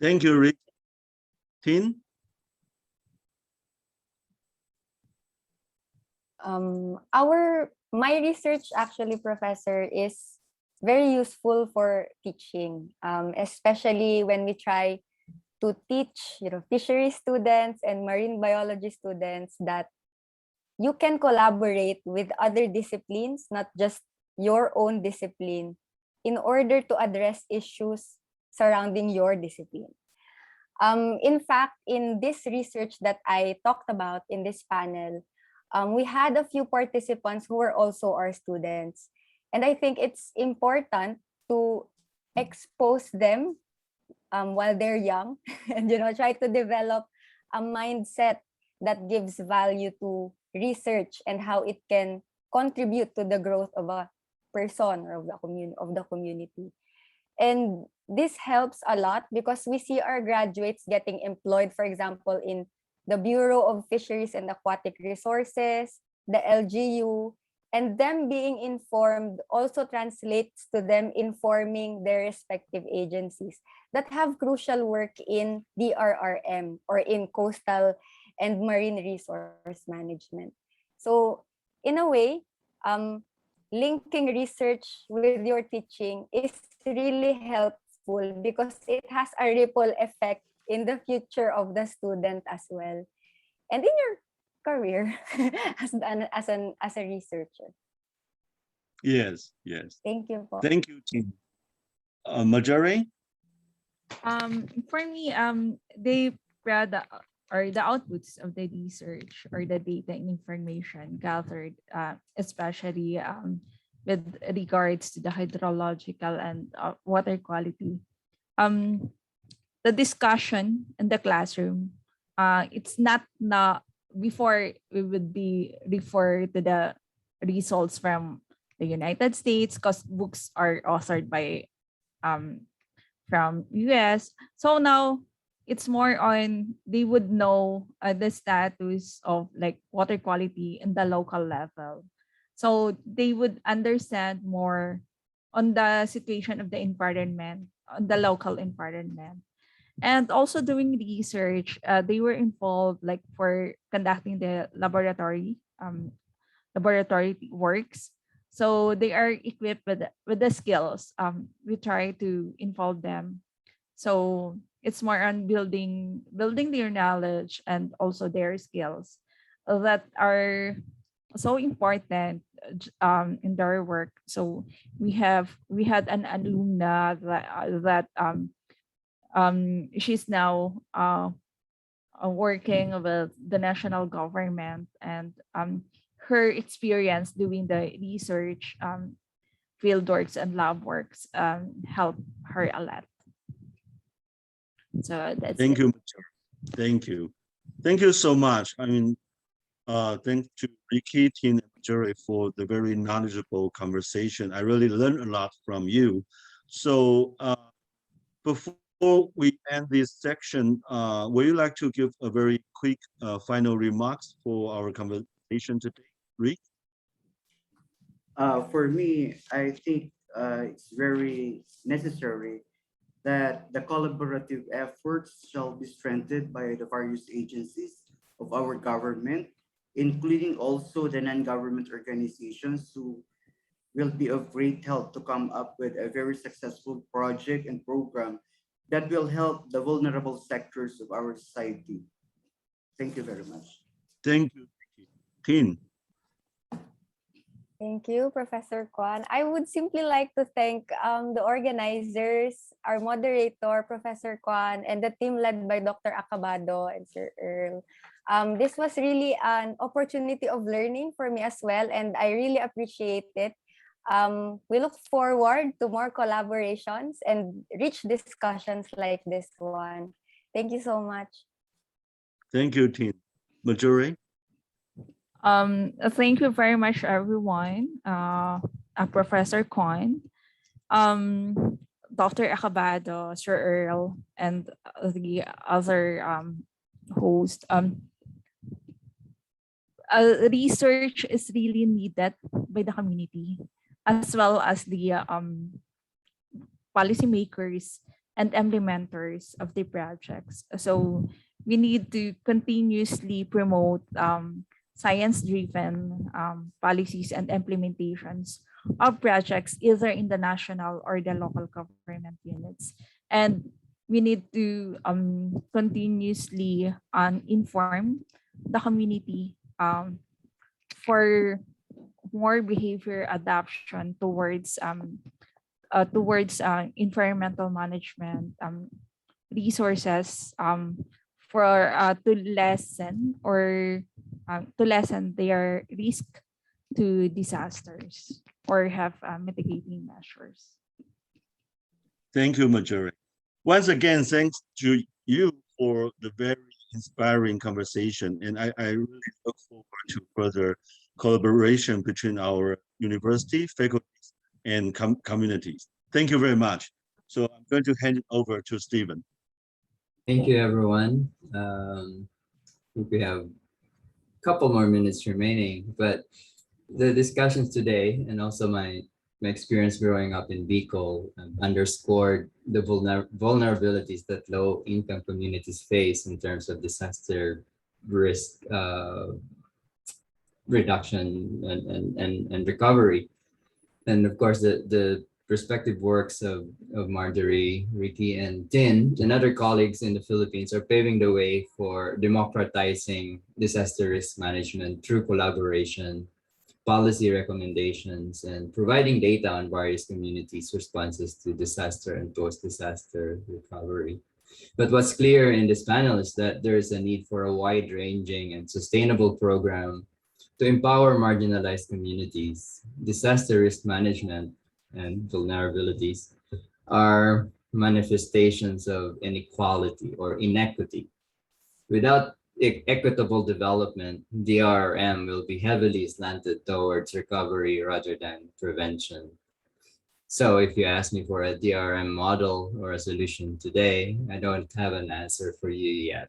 Thank you, Rick. Tin? My research actually, professor, is very useful for teaching, especially when we try to teach, fishery students and marine biology students that you can collaborate with other disciplines, not just your own discipline, in order to address issues surrounding your discipline. In fact, in this research that I talked about in this panel, we had a few participants who were also our students. And I think it's important to expose them while they're young and try to develop a mindset that gives value to research and how it can contribute to the growth of a person or of the community. And this helps a lot because we see our graduates getting employed, for example, in the Bureau of Fisheries and Aquatic Resources, the LGU, and them being informed also translates to them informing their respective agencies that have crucial work in DRRM or in coastal and marine resource management. So in a way, linking research with your teaching is really helpful because it has a ripple effect in the future of the student as well, and in your career as a researcher. Yes, yes. Thank you. Thank you, Tin. Marjorie? For me, they or the outputs of the research or the data and information gathered, especially with regards to the hydrological and water quality. The discussion in the classroom, it's not before we would be refer to the results from the United States, because books are authored by from US. So now it's more on they would know the status of like water quality in the local level. So they would understand more on the situation of the environment, on the local environment. And also doing research, they were involved like for conducting the laboratory works. So they are equipped with the skills. We try to involve them. So it's more on building their knowledge and also their skills that are so important in their work. So we had an alumna she's now working with the national government, and her experience doing the research, field works and lab works helped her a lot. So that's Thank it. you. Thank you. Thank you so much. I mean, thanks to Ricky, Tin, and Jerry for the very knowledgeable conversation. I really learned a lot from you. So before we end this section, would you like to give a very quick final remarks for our conversation today, Rick? For me, I think it's very necessary that the collaborative efforts shall be strengthened by the various agencies of our government, including also the non-government organizations who will be of great help to come up with a very successful project and program that will help the vulnerable sectors of our society. Thank you very much. Thank you, Ricky. Tin. Thank you, Professor Kwan. I would simply like to thank the organizers, our moderator, Professor Kwan, and the team led by Dr. Acabado and Sir Earl. This was really an opportunity of learning for me as well, and I really appreciate it. We look forward to more collaborations and rich discussions like this one. Thank you so much. Thank you, Tin. Majore? Thank you very much, everyone. Professor Kwan, Dr. Acabado, Sir Earl, and the other host. Research is really needed by the community, as well as the policymakers and implementers of the projects. So we need to continuously promote science-driven policies and implementations of projects, either in the national or the local government units. And we need to continuously inform the community for more behavior adoption towards environmental management resources for to lessen their risk to disasters or have mitigating measures. Thank you, Majore. Once again, thanks to you for the very inspiring conversation. And I really look forward to further collaboration between our university, faculties, and communities. Thank you very much. So I'm going to hand it over to Stephen. Thank you, everyone. I think we have a couple more minutes remaining, but the discussions today and also my experience growing up in Bicol underscored the vulnerabilities that low-income communities face in terms of disaster risk reduction and recovery. And of course, the respective works of Marjorie, Ricky, and Tin and other colleagues in the Philippines are paving the way for democratizing disaster risk management through collaboration, policy recommendations, and providing data on various communities' responses to disaster and post-disaster recovery. But what's clear in this panel is that there is a need for a wide-ranging and sustainable program to empower marginalized communities. Disaster risk management and vulnerabilities are manifestations of inequality or inequity. Without equitable development, DRM will be heavily slanted towards recovery rather than prevention. So if you ask me for a DRM model or a solution today, I don't have an answer for you yet.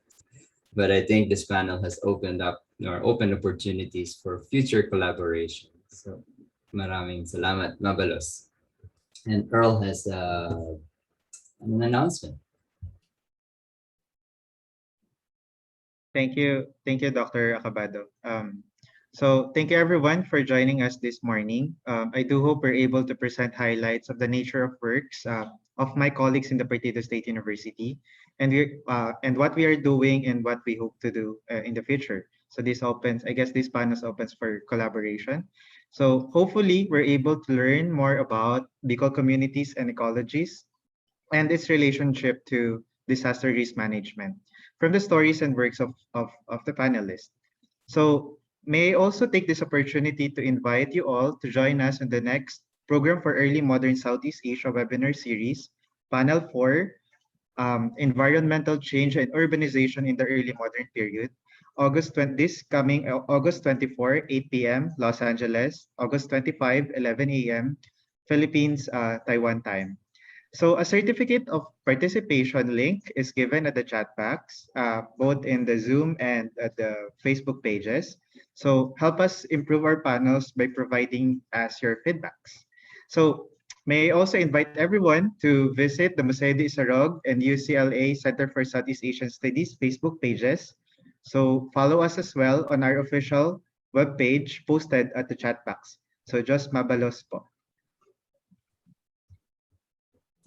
But I think this panel has opened up or opened opportunities for future collaboration. So maraming salamat, Mabalos. And Earl has an announcement. Thank you, Dr. Acabado. So thank you everyone for joining us this morning. I do hope we're able to present highlights of the nature of works of my colleagues in the Partido State University, and what we are doing and what we hope to do in the future. So this opens, I guess, this panel opens for collaboration. So hopefully we're able to learn more about Bicol communities and ecologies and its relationship to disaster risk management from the stories and works of the panelists. So may I also take this opportunity to invite you all to join us in the next program for Early Modern Southeast Asia webinar series, Panel 4, Environmental Change and Urbanization in the Early Modern Period, this coming August 24, 8 p.m. Los Angeles, August 25, 11 a.m. Philippines, Taiwan time. So a certificate of participation link is given at the chat box, both in the Zoom and at the Facebook pages. So help us improve our panels by providing us your feedbacks. So may I also invite everyone to visit the Museo de Isarog and UCLA Center for Southeast Asian Studies Facebook pages. So follow us as well on our official webpage posted at the chat box. So just mabalos po.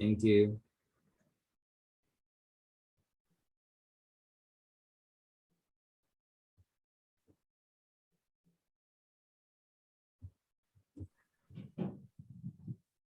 Thank you.